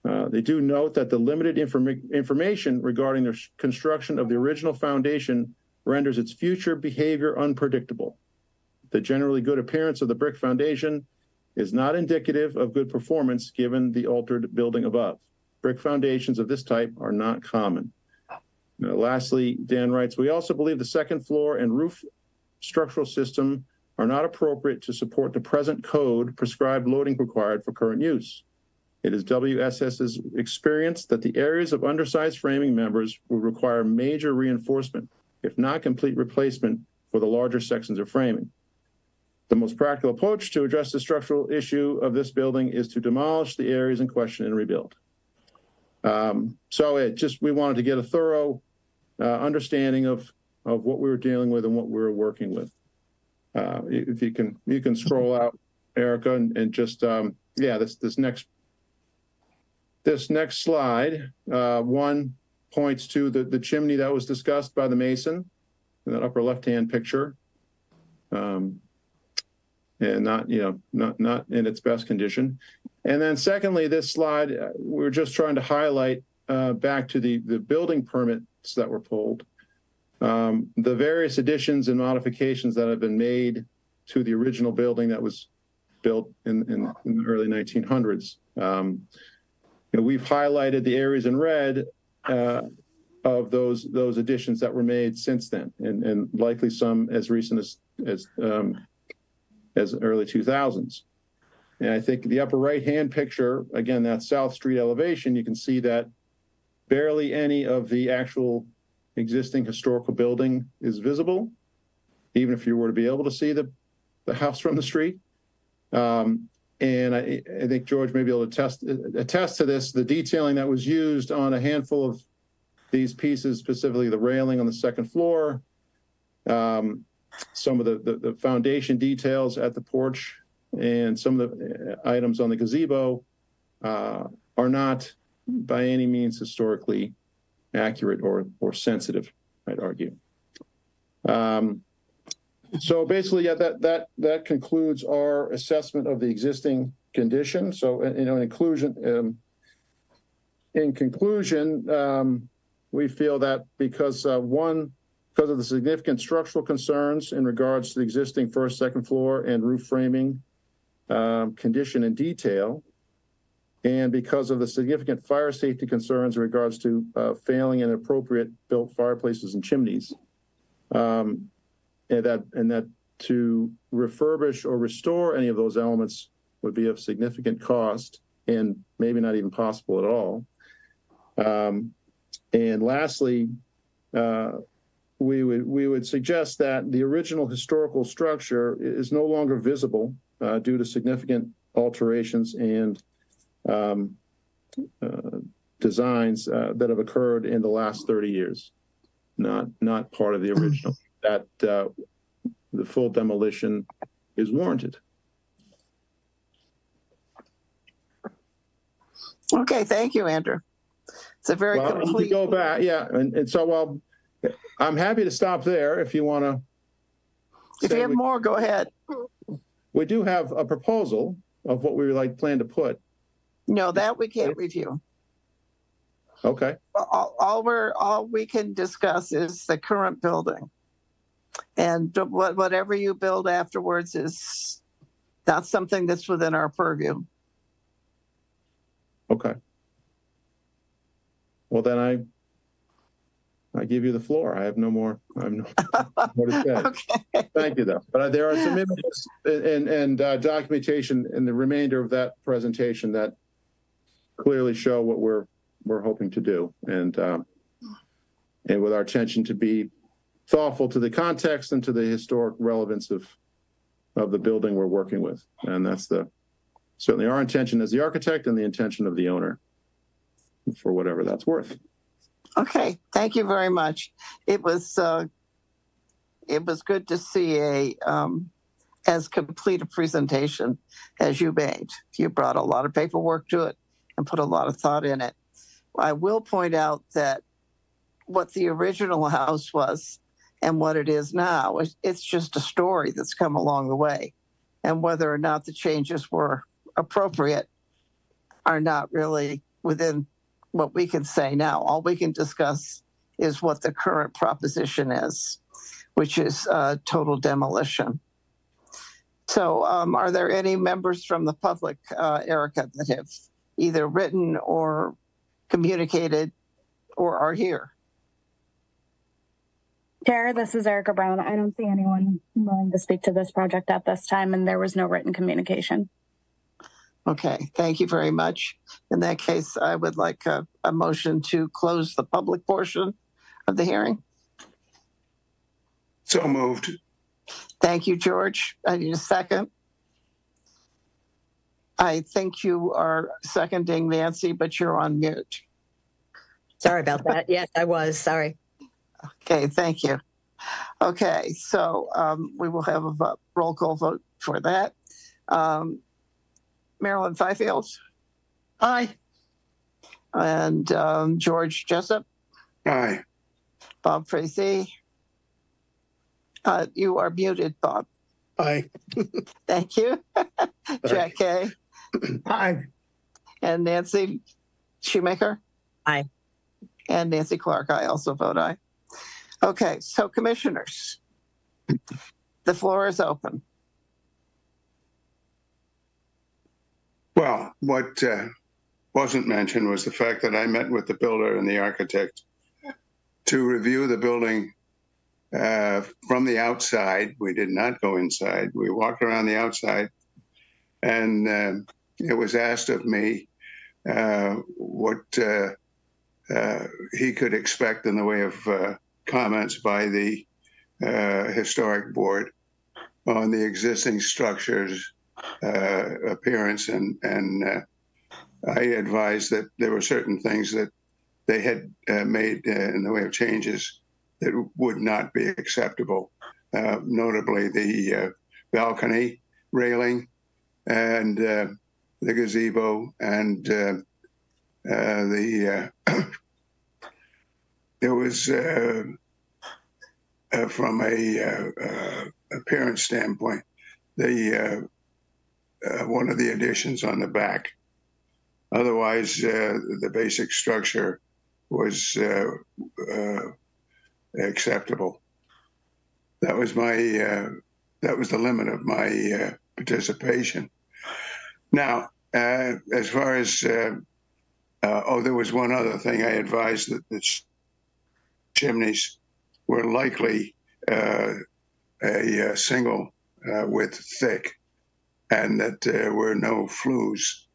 They do note that the limited information regarding the construction of the original foundation renders its future behavior unpredictable. The generally good appearance of the brick foundation is not indicative of good performance given the altered building above. Brick foundations of this type are not common. Lastly, Dan writes, we also believe the second floor and roof structural system are not appropriate to support the present code prescribed loading required for current use. It is WSS's experience that the areas of undersized framing members will require major reinforcement, if not complete replacement, for the larger sections of framing. The most practical approach to address the structural issue of this building is to demolish the areas in question and rebuild. So we wanted to get a thorough understanding of what we were dealing with and what we were working with. If you can scroll out, Erica, and just this next slide. One points to the chimney that was discussed by the mason in that upper left-hand picture, and not in its best condition. And then secondly, this slide, we're just trying to highlight back to the building permits that were pulled, the various additions and modifications that have been made to the original building that was built in the early 1900s. We've highlighted the areas in red of those additions that were made since then, and likely some as recent as early 2000s. And I think the upper right-hand picture, again, that South Street elevation, you can see that barely any of the actual existing historical building is visible, even if you were to be able to see the house from the street. And I think George may be able to attest to this, the detailing that was used on a handful of these pieces, specifically the railing on the second floor, some of the foundation details at the porch, and some of the items on the gazebo are not by any means historically accurate or sensitive, I'd argue. So basically, yeah, that concludes our assessment of the existing condition. So, in conclusion, we feel that because of the significant structural concerns in regards to the existing first, second floor and roof framing condition and detail, and because of the significant fire safety concerns in regards to failing and appropriate built fireplaces and chimneys, and that to refurbish or restore any of those elements would be of significant cost and maybe not even possible at all. And lastly, we would suggest that the original historical structure is no longer visible due to significant alterations and designs that have occurred in the last 30 years, not part of the original. That the full demolition is warranted. Okay, thank you, Andrew. It's a very complete. Go back, yeah, and so I'm happy to stop there if you want to. If you have more, go ahead. We do have a proposal of what we would plan to put. No, that we can't review. Okay. All we can discuss is the current building. And whatever you build afterwards is not something that's within our purview. Okay. Well, then I give you the floor. I have no more. I have no more to say. Okay. Thank you, though. But there are some images and documentation in the remainder of that presentation that clearly show what we're hoping to do, and with our intention to be thoughtful to the context and to the historic relevance of the building we're working with, and that's certainly our intention as the architect and the intention of the owner, for whatever that's worth. Okay, thank you very much. It was good to see as complete a presentation as you made. You brought a lot of paperwork to it and put a lot of thought in it. I will point out that what the original house was and what it is now, it's just a story that's come along the way. And whether or not the changes were appropriate are not really within what we can say now. All we can discuss is what the current proposition is, which is total demolition. So are there any members from the public, Erica, that have either written or communicated or are here? Chair, this is Erica Brown. I don't see anyone willing to speak to this project at this time, and there was no written communication. Okay, thank you very much. In that case, I would like a motion to close the public portion of the hearing. So moved. Thank you, George. I need a second. I think you are seconding Nancy, but you're on mute. Sorry about that. Yes, I was. Sorry. Okay, thank you. Okay, so we will have a roll call vote for that. Marilyn Fifield? Aye. And George Jessup? Aye. Bob Frazee? You are muted, Bob. Aye. Thank you. Jack Kay? Aye. And Nancy Shoemaker? Aye. And Nancy Clark, I also vote aye. Okay, so commissioners, the floor is open. Well, what wasn't mentioned was the fact that I met with the builder and the architect to review the building from the outside. We did not go inside. We walked around the outside, and it was asked of me what he could expect in the way of comments by the historic board on the existing structures appearance, and I advised that there were certain things that they had made in the way of changes that would not be acceptable, notably the balcony railing and the gazebo and there was from a appearance standpoint, the one of the additions on the back. Otherwise, the basic structure was acceptable. That was the limit of my participation. Now, as far as there was one other thing. I advised that the chimneys were likely a single width thick, and that there were no flues,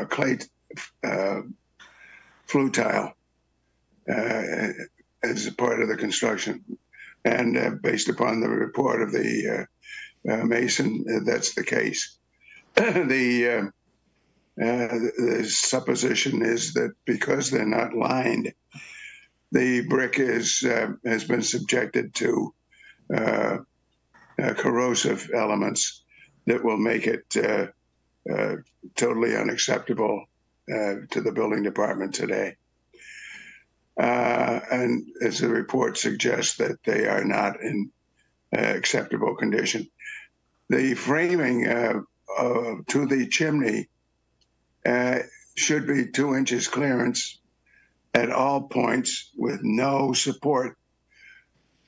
clay flue tile as a part of the construction. And based upon the report of the mason, that's the case. The supposition is that because they're not lined, the brick has been subjected to corrosive elements that will make it totally unacceptable to the building department today. And as the report suggests, that they are not in acceptable condition. The framing to the chimney should be 2 inches clearance at all points with no support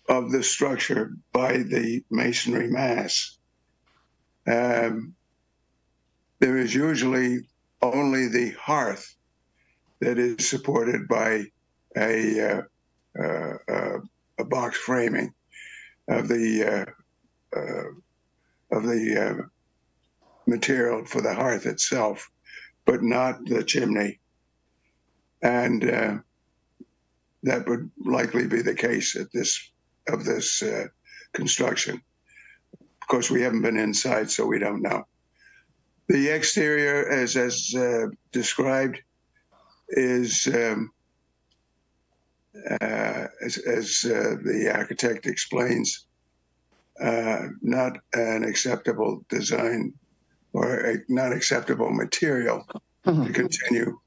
of the structure by the masonry mass. There is usually only the hearth that is supported by a box framing of the material for the hearth itself, but not the chimney. And that would likely be the case at this construction. Of course, we haven't been inside, so we don't know. The exterior, as described, is as the architect explains, not an acceptable design or a not acceptable material to continue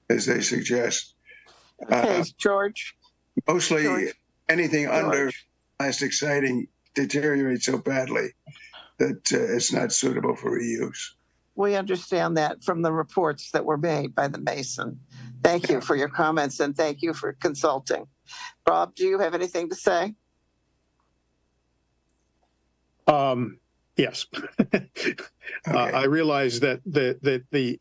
as they suggest. Okay, George. Mostly anything under plastic siding deteriorates so badly that it's not suitable for reuse. We understand that from the reports that were made by the mason. Thank you for your comments and thank you for consulting. Rob, do you have anything to say? Yes. Okay. I realize that the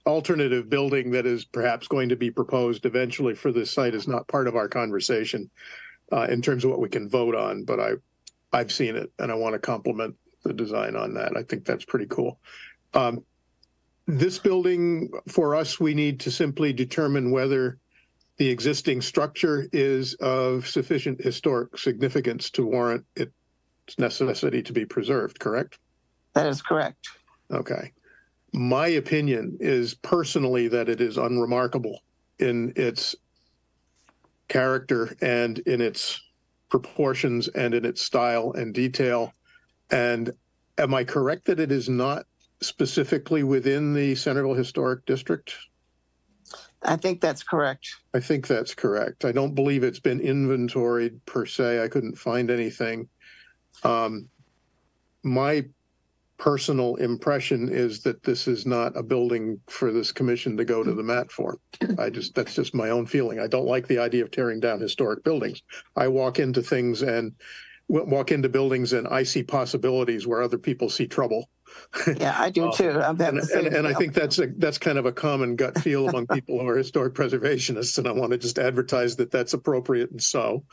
alternative building that is perhaps going to be proposed eventually for this site is not part of our conversation in terms of what we can vote on, but I've seen it and I want to compliment the design on that. I think that's pretty cool. This building, for us, we need to simply determine whether the existing structure is of sufficient historic significance to warrant its necessity to be preserved, correct? That is correct. Okay. My opinion is personally that it is unremarkable in its character and in its proportions and in its style and detail. And am I correct that it is not specifically within the Centerville Historic District? I think that's correct. I think that's correct. I don't believe it's been inventoried per se. I couldn't find anything. My personal impression is that this is not a building for this commission to go to the mat for. That's just my own feeling. I don't like the idea of tearing down historic buildings. I walk into buildings and I see possibilities where other people see trouble. Yeah, I do too. And I think that's kind of a common gut feel among people who are historic preservationists, and I want to just advertise that that's appropriate. And so,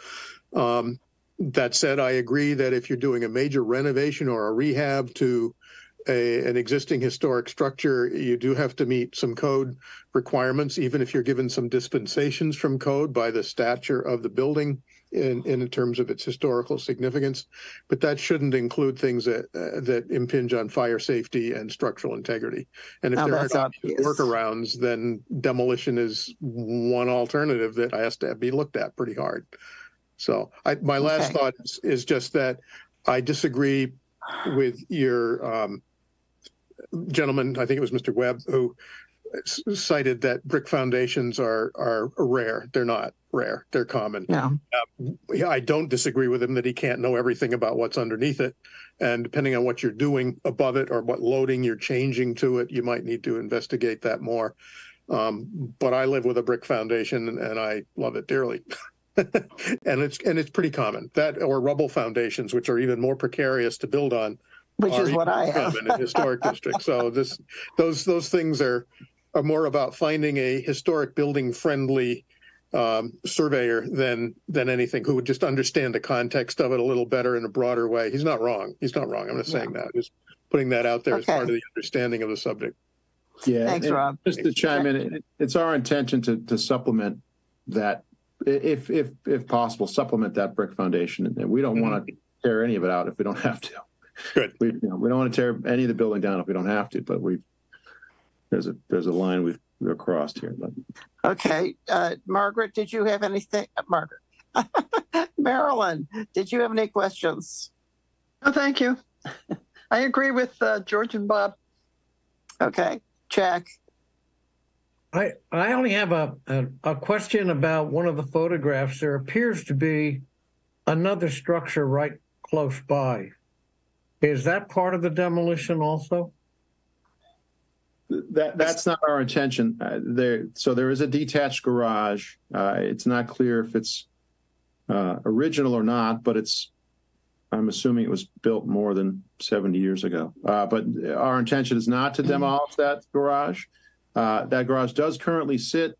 that said, I agree that if you're doing a major renovation or a rehab to an existing historic structure, you do have to meet some code requirements, even if you're given some dispensations from code by the stature of the building in terms of its historical significance. But that shouldn't include things that impinge on fire safety and structural integrity. And if there aren't workarounds, then demolition is one alternative that has to be looked at pretty hard. So my last thought is just that I disagree with your gentleman, I think it was Mr. Webb, who cited that brick foundations are rare. They're not rare. They're common. Yeah. I don't disagree with him that he can't know everything about what's underneath it. And depending on what you're doing above it or what loading you're changing to it, you might need to investigate that more. But I live with a brick foundation and I love it dearly. and it's pretty common, that or rubble foundations, which are even more precarious to build on, which is what I have in a historic district. So those things are more about finding a historic building friendly surveyor than anything, who would just understand the context of it a little better in a broader way. He's not wrong. I'm not saying that. Just putting that out there as part of the understanding of the subject. Yeah. Thanks, Rob. Just to chime in, it's our intention to supplement that. If possible, supplement that brick foundation, and we don't want to tear any of it out if we don't have to. Good. We don't want to tear any of the building down if we don't have to, but there's a line we've crossed here. But. Okay, Margaret, did you have anything? Margaret, Marilyn, did you have any questions? No, thank you. I agree with George and Bob. Okay, Jack. I only have a question about one of the photographs. There appears to be another structure right close by. Is that part of the demolition also? That's not our intention. There is a detached garage. It's not clear if it's original or not, but I'm assuming it was built more than 70 years ago. But our intention is not to demolish that garage. That garage does currently sit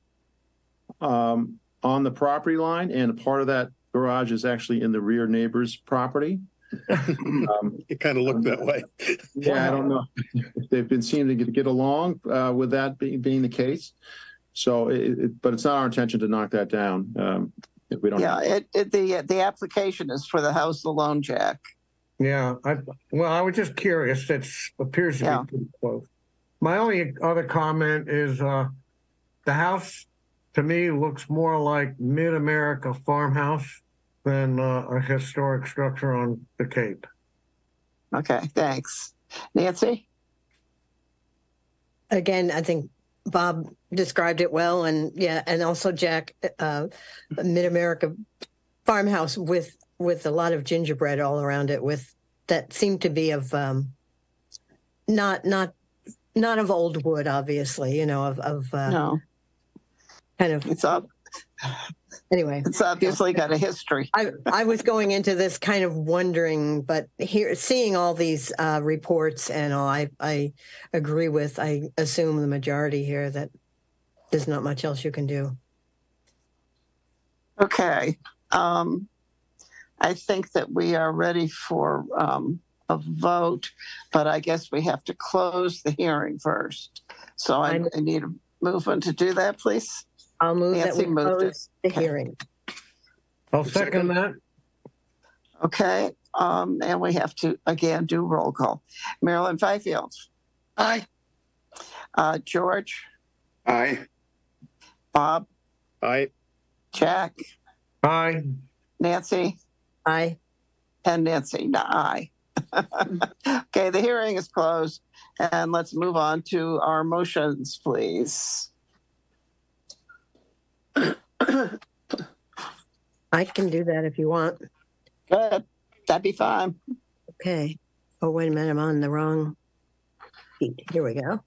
on the property line, and a part of that garage is actually in the rear neighbor's property. It kind of looked that way. Yeah, I don't know if they've been seeming to get along with that being the case. So, but it's not our intention to knock that down. If we don't. Yeah, the application is for the house alone, Jack. Yeah, I was just curious. It appears to be pretty close. My only other comment is the house, to me, looks more like mid-America farmhouse than a historic structure on the Cape. Okay, thanks. Nancy? Again, I think Bob described it well, and also Jack, mid-America farmhouse with a lot of gingerbread all around it, with that seemed to be of not of old wood, obviously, no, kind of. It's up. Anyway, it's obviously got a history. I was going into this kind of wondering, but seeing all these reports and all, I agree with, I assume the majority here that there's not much else you can do. Okay. I think that we are ready for a vote, but I guess we have to close the hearing first. So I need a movement to do that, please. I'll move Nancy that we close the hearing. I'll second that. Okay. And we have to, again, do roll call. Marilyn Fifield. Aye. George. Aye. Bob. Aye. Jack. Aye. Nancy. Aye. And Nancy. Aye. Okay, the hearing is closed. And let's move on to our motions, please. I can do that if you want. Good. That'd be fine. Okay. Oh, wait a minute. I'm on the wrong sheet. Here we go.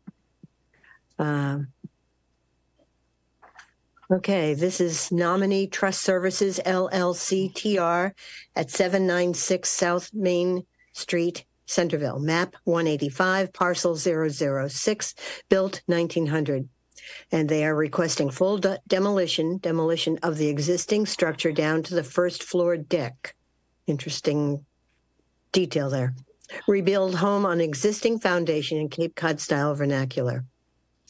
Okay. This is Nominee Trust Services, LLC, TR, at 796 South Main Street, Centerville. Map 185, parcel 006, built 1900. And they are requesting full demolition of the existing structure down to the first floor deck. Interesting detail there. Rebuild home on existing foundation in Cape Cod style vernacular.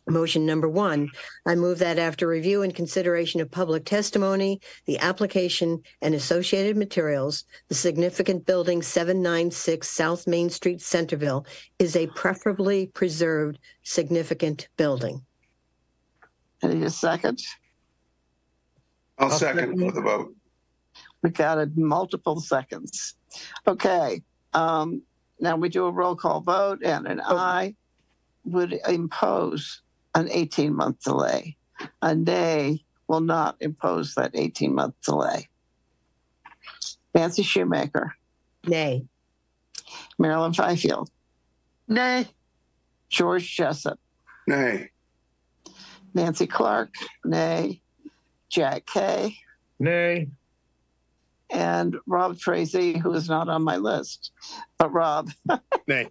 Motion number 1, I move that after review and consideration of public testimony, the application and associated materials, the significant building 796 South Main Street, Centerville, is a preferably preserved significant building. Any a second? I'll second for the vote. We got it multiple seconds. Okay. Now we do a roll call vote, and an aye would impose an 18-month delay. A nay will not impose that 18-month delay. Nancy Shoemaker. Nay. Marilyn Fifield. Nay. George Jessup. Nay. Nancy Clark. Nay. Jack Kay. Nay. And Rob Frazee, who is not on my list. But Rob. Nay.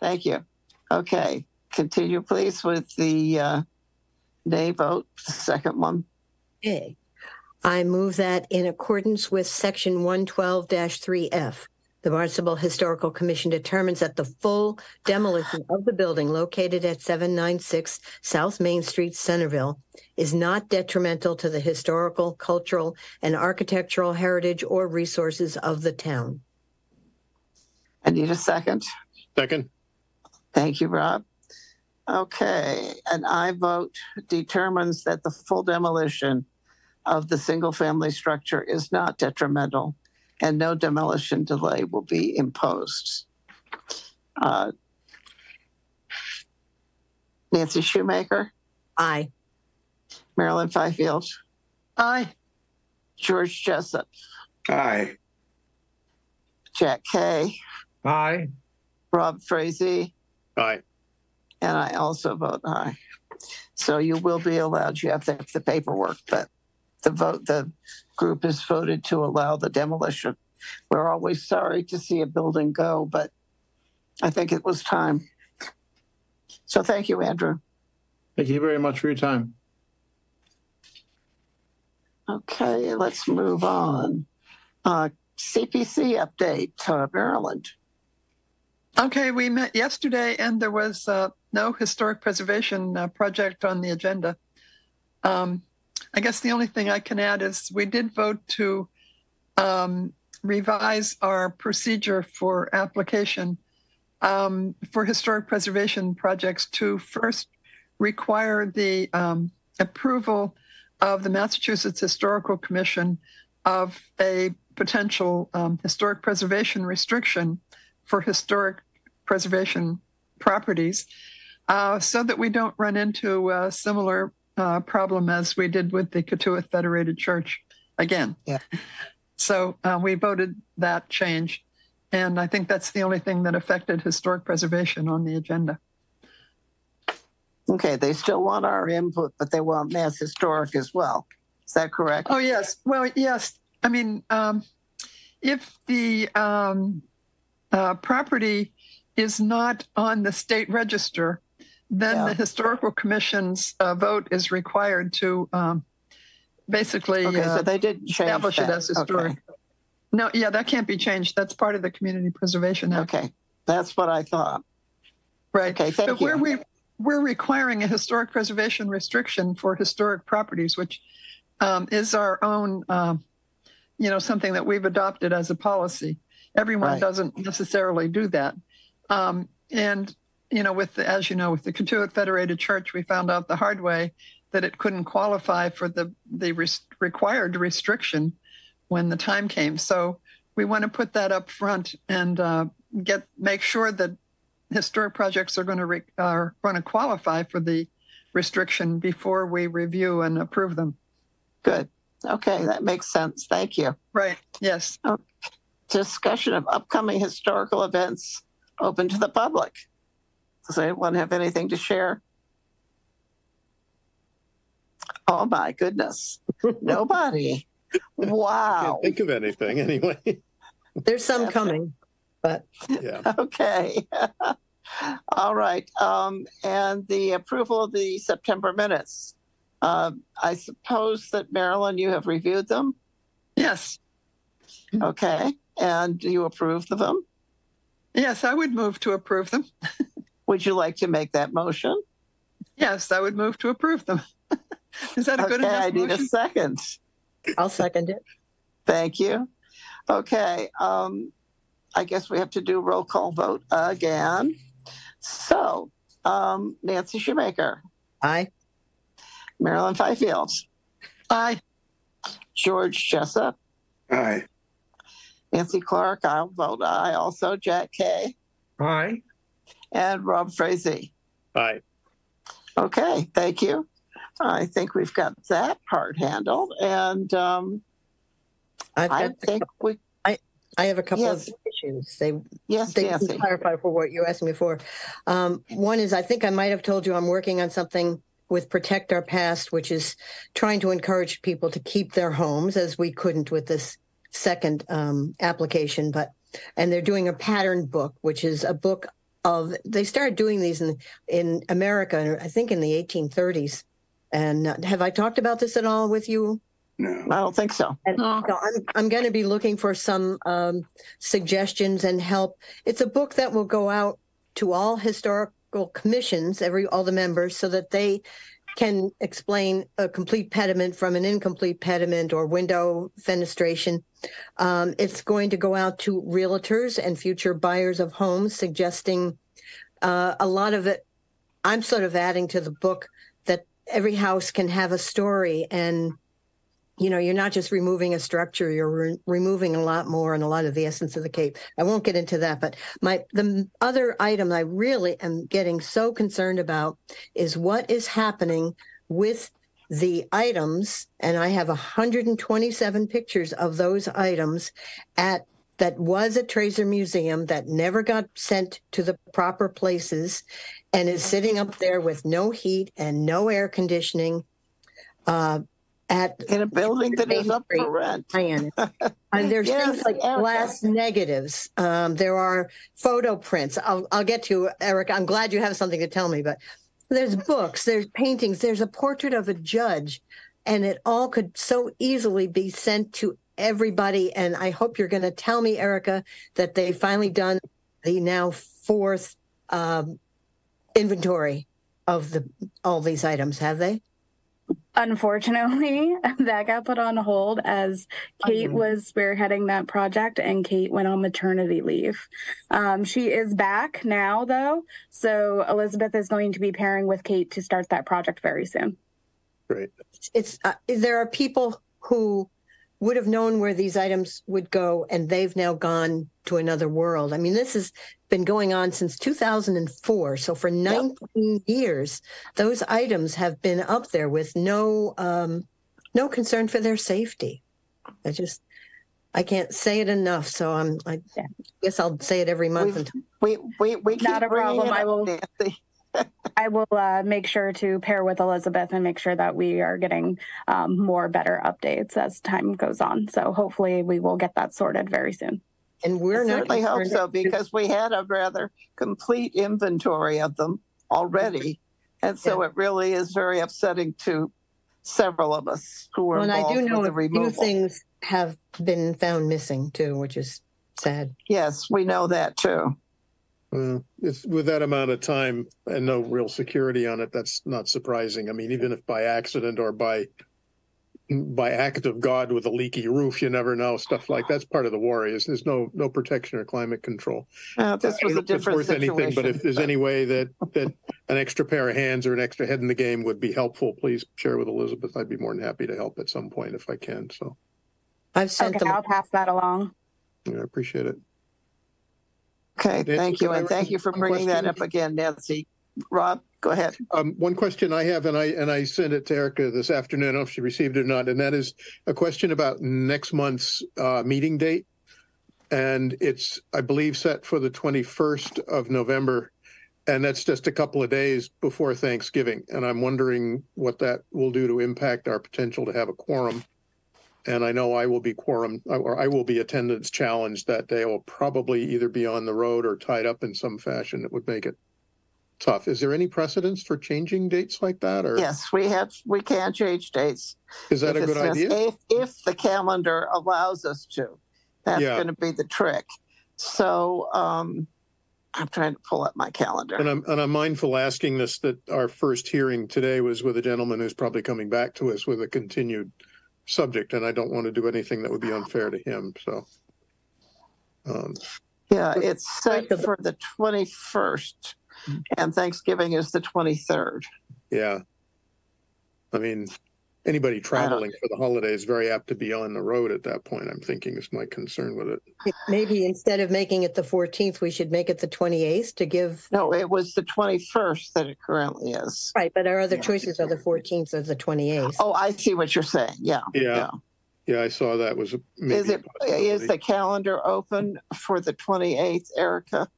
Thank you. Okay. Continue, please, with the nay vote, the second one. Okay. I move that in accordance with Section 112-3F, the Barnstable Historical Commission determines that the full demolition of the building located at 796 South Main Street, Centerville, is not detrimental to the historical, cultural, and architectural heritage or resources of the town. I need a second. Second. Thank you, Rob. Okay, an aye vote determines that the full demolition of the single-family structure is not detrimental and no demolition delay will be imposed. Nancy Shoemaker? Aye. Marilyn Fifield? Aye. George Jessup? Aye. Jack Kay? Aye. Rob Frazee? Aye. And I also vote aye. So you will be allowed, you have the paperwork, but the group has voted to allow the demolition. We're always sorry to see a building go, but I think it was time. So thank you, Andrew. Thank you very much for your time. Okay, let's move on. CPC update, Maryland. Okay, we met yesterday and there was no historic preservation project on the agenda. I guess the only thing I can add is we did vote to revise our procedure for application for historic preservation projects to first require the approval of the Massachusetts Historical Commission of a potential historic preservation restriction for historic preservation properties so that we don't run into a similar problem as we did with the Katuitt Federated Church again. Yeah. So we voted that change. And I think that's the only thing that affected historic preservation on the agenda. Okay, they still want our input, but they want Mass Historic as well. Is that correct? Oh, yes. Well, yes. I mean, if the property is not on the state register, then the Historical Commission's vote is required to basically so they didn't establish change it as historic. Okay. No, yeah, that can't be changed. That's part of the Community Preservation Act. Okay, that's what I thought. Right. Okay, thank you. We're requiring a historic preservation restriction for historic properties, which is our own, something that we've adopted as a policy. Everyone doesn't necessarily do that. And with the Katuitt Federated Church, we found out the hard way that it couldn't qualify for the required restriction when the time came. So we want to put that up front and make sure that historic projects are going to qualify for the restriction before we review and approve them. Good. Okay, that makes sense. Thank you. Right. Yes. Discussion of upcoming historical events open to the public. Does anyone have anything to share? Oh my goodness. Nobody. Wow. Can't think of anything anyway. There's some coming, but Yeah. Okay. All right. And the approval of the September minutes. I suppose that, Marilyn, you have reviewed them? Yes. Okay. And do you approve of them? Yes, I would move to approve them. Would you like to make that motion? Yes, I would move to approve them. Is that a good enough I need motion? a second. I'll second it. Thank you. Okay. I guess we have to do roll call vote again. So, Nancy Shoemaker. Aye. Marilyn Fifield. Aye. George Jessup. Aye. Nancy Clark. I'll vote aye. Also, Jack Kay. Aye. And Rob Frazee. Aye. Okay. Thank you. I think we've got that part handled. And I have a couple Yes. of issues. Yes, They Nancy. can clarify for what you asked me for. One is, I think I might have told you I'm working on something with Protect Our Past, which is trying to encourage people to keep their homes, as we couldn't with this second application. And they're doing a pattern book, which is a book of, they started doing these in America, I think in the 1830s. And have I talked about this at all with you? No. I don't think so. And so I'm going to be looking for some suggestions and help. It's a book that will go out to all historical commissions, all the members, so that they can explain a complete pediment from an incomplete pediment or window fenestration. It's going to go out to realtors and future buyers of homes, suggesting a lot of it. I'm sort of adding to the book that every house can have a story, and you're not just removing a structure, you're removing a lot more and a lot of the essence of the cape. I won't get into that, but the other item I really am getting so concerned about is what is happening with the items, and I have 127 pictures of those items that was at Trazer Museum that never got sent to the proper places and is sitting up there with no heat and no air conditioning. in a building that is up for rent. Diane. And there's Yes, things like Erica. glass negatives. There are photo prints. I'll get to Eric. I'm glad you have something to tell me, but there's books, there's paintings, there's a portrait of a judge, and it all could so easily be sent to everybody. And I hope you're going to tell me, Erica, that they've finally done the now fourth inventory of all these items. Have they? Unfortunately, that got put on hold as Kate was spearheading that project, and Kate went on maternity leave. She is back now, though, so Elizabeth is going to be pairing with Kate to start that project very soon. Great. There are people who would have known where these items would go, and they've now gone to another world. I mean, this has been going on since 2004. So for 19 years, those items have been up there with no concern for their safety. I can't say it enough. So I guess I'll say it every month. We keep not a problem. I will make sure to pair with Elizabeth and make sure that we are getting better updates as time goes on. So hopefully we will get that sorted very soon. And we're not certainly hope so, because we had a rather complete inventory of them already. And so it really is very upsetting to several of us who were involved with the removal. A few things have been found missing too, which is sad. Yes, we know that too. It's with that amount of time and no real security on it, that's not surprising. I mean, even if by accident or by act of God with a leaky roof, you never know. Stuff like that's part of the war. There's no protection or climate control. This was a different situation. Anything, but if there's any way that an extra pair of hands or an extra head in the game would be helpful, please share with Elizabeth. I'd be more than happy to help at some point if I can. So I've sent them. I'll pass that along. Yeah, I appreciate it. Okay, thank you, and thank you for bringing that up again, Nancy. Rob, go ahead. One question I have, and I sent it to Erica this afternoon. I don't know if she received it or not, and that is a question about next month's meeting date. And it's, I believe, set for the 21st of November, and that's just a couple of days before Thanksgiving. And I'm wondering what that will do to impact our potential to have a quorum. And I know I will be attendance challenged that day. I will probably either be on the road or tied up in some fashion that would make it tough. Is there any precedence for changing dates like that? Or yes, we can change dates. Is that a good idea? If the calendar allows us to, that's going to be the trick. So I'm trying to pull up my calendar. And I'm mindful asking this, that our first hearing today was with a gentleman who's probably coming back to us with a continued subject, and I don't want to do anything that would be unfair to him. So, it's set for the 21st, and Thanksgiving is the 23rd. Yeah, I mean, anybody traveling for the holidays is very apt to be on the road at that point. I'm thinking is my concern with it. Maybe instead of making it the 14th, we should make it the 28th to give. No, it was the 21st that it currently is. Right, but our other choices are the 14th or the 28th. Oh, I see what you're saying. Yeah, I saw that was. Is the calendar open for the 28th, Erica?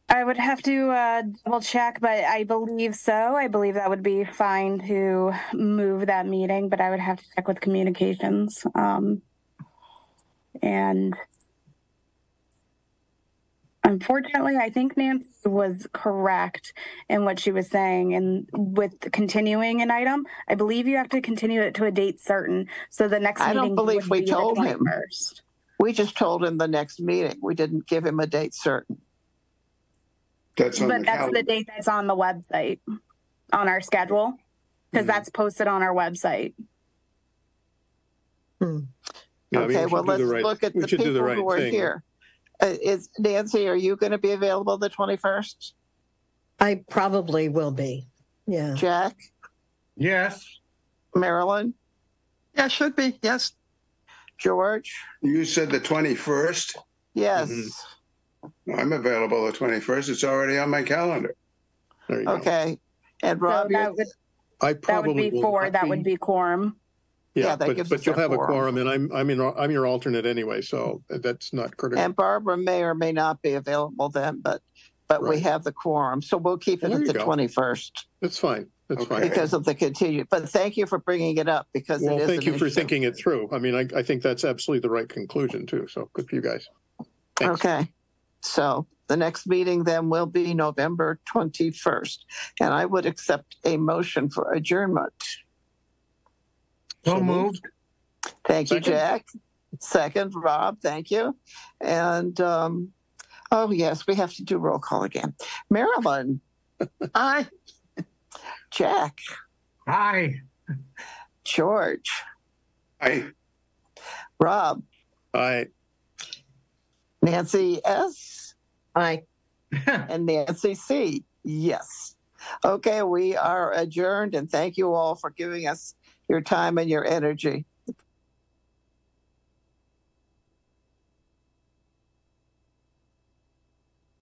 I would have to double check, but I believe so. I believe that would be fine to move that meeting, but I would have to check with communications. And unfortunately, I think Nancy was correct in what she was saying. And with continuing an item, I believe you have to continue it to a date certain. So the next meeting, I don't believe we told him. We just told him the next meeting. We didn't give him a date certain. That's the date that's on the website, on our schedule, because that's posted on our website. Okay, well, let's look at the people who are here. Is Nancy, are you going to be available the 21st? I probably will be. Yeah. Jack? Yes. Marilyn? Yeah, should be. Yes. George? You said the 21st? Yes. I'm available the 21st. It's already on my calendar. There you go. And Rob, that would be four. That would be quorum. Yeah, but you'll have a quorum, and I'm your alternate anyway, so that's not critical. And Barbara may or may not be available then, but we have the quorum, so we'll keep it at the 21st. That's fine. That's Okay. fine. because of the continued. But thank you for bringing it up because Well, it is thank an you for issue. thinking it through. I mean, I think that's absolutely the right conclusion too. So good for you guys. Thanks. Okay. So the next meeting then will be November 21st. And I would accept a motion for adjournment. So moved. Thank you, Second. Jack. Second, Rob, thank you. And, oh, yes, we have to do roll call again. Marilyn. Aye. Jack. Aye. George. Aye. Rob. Aye. Nancy S. Aye. And Nancy C. Yes. Okay, we are adjourned, and thank you all for giving us your time and your energy.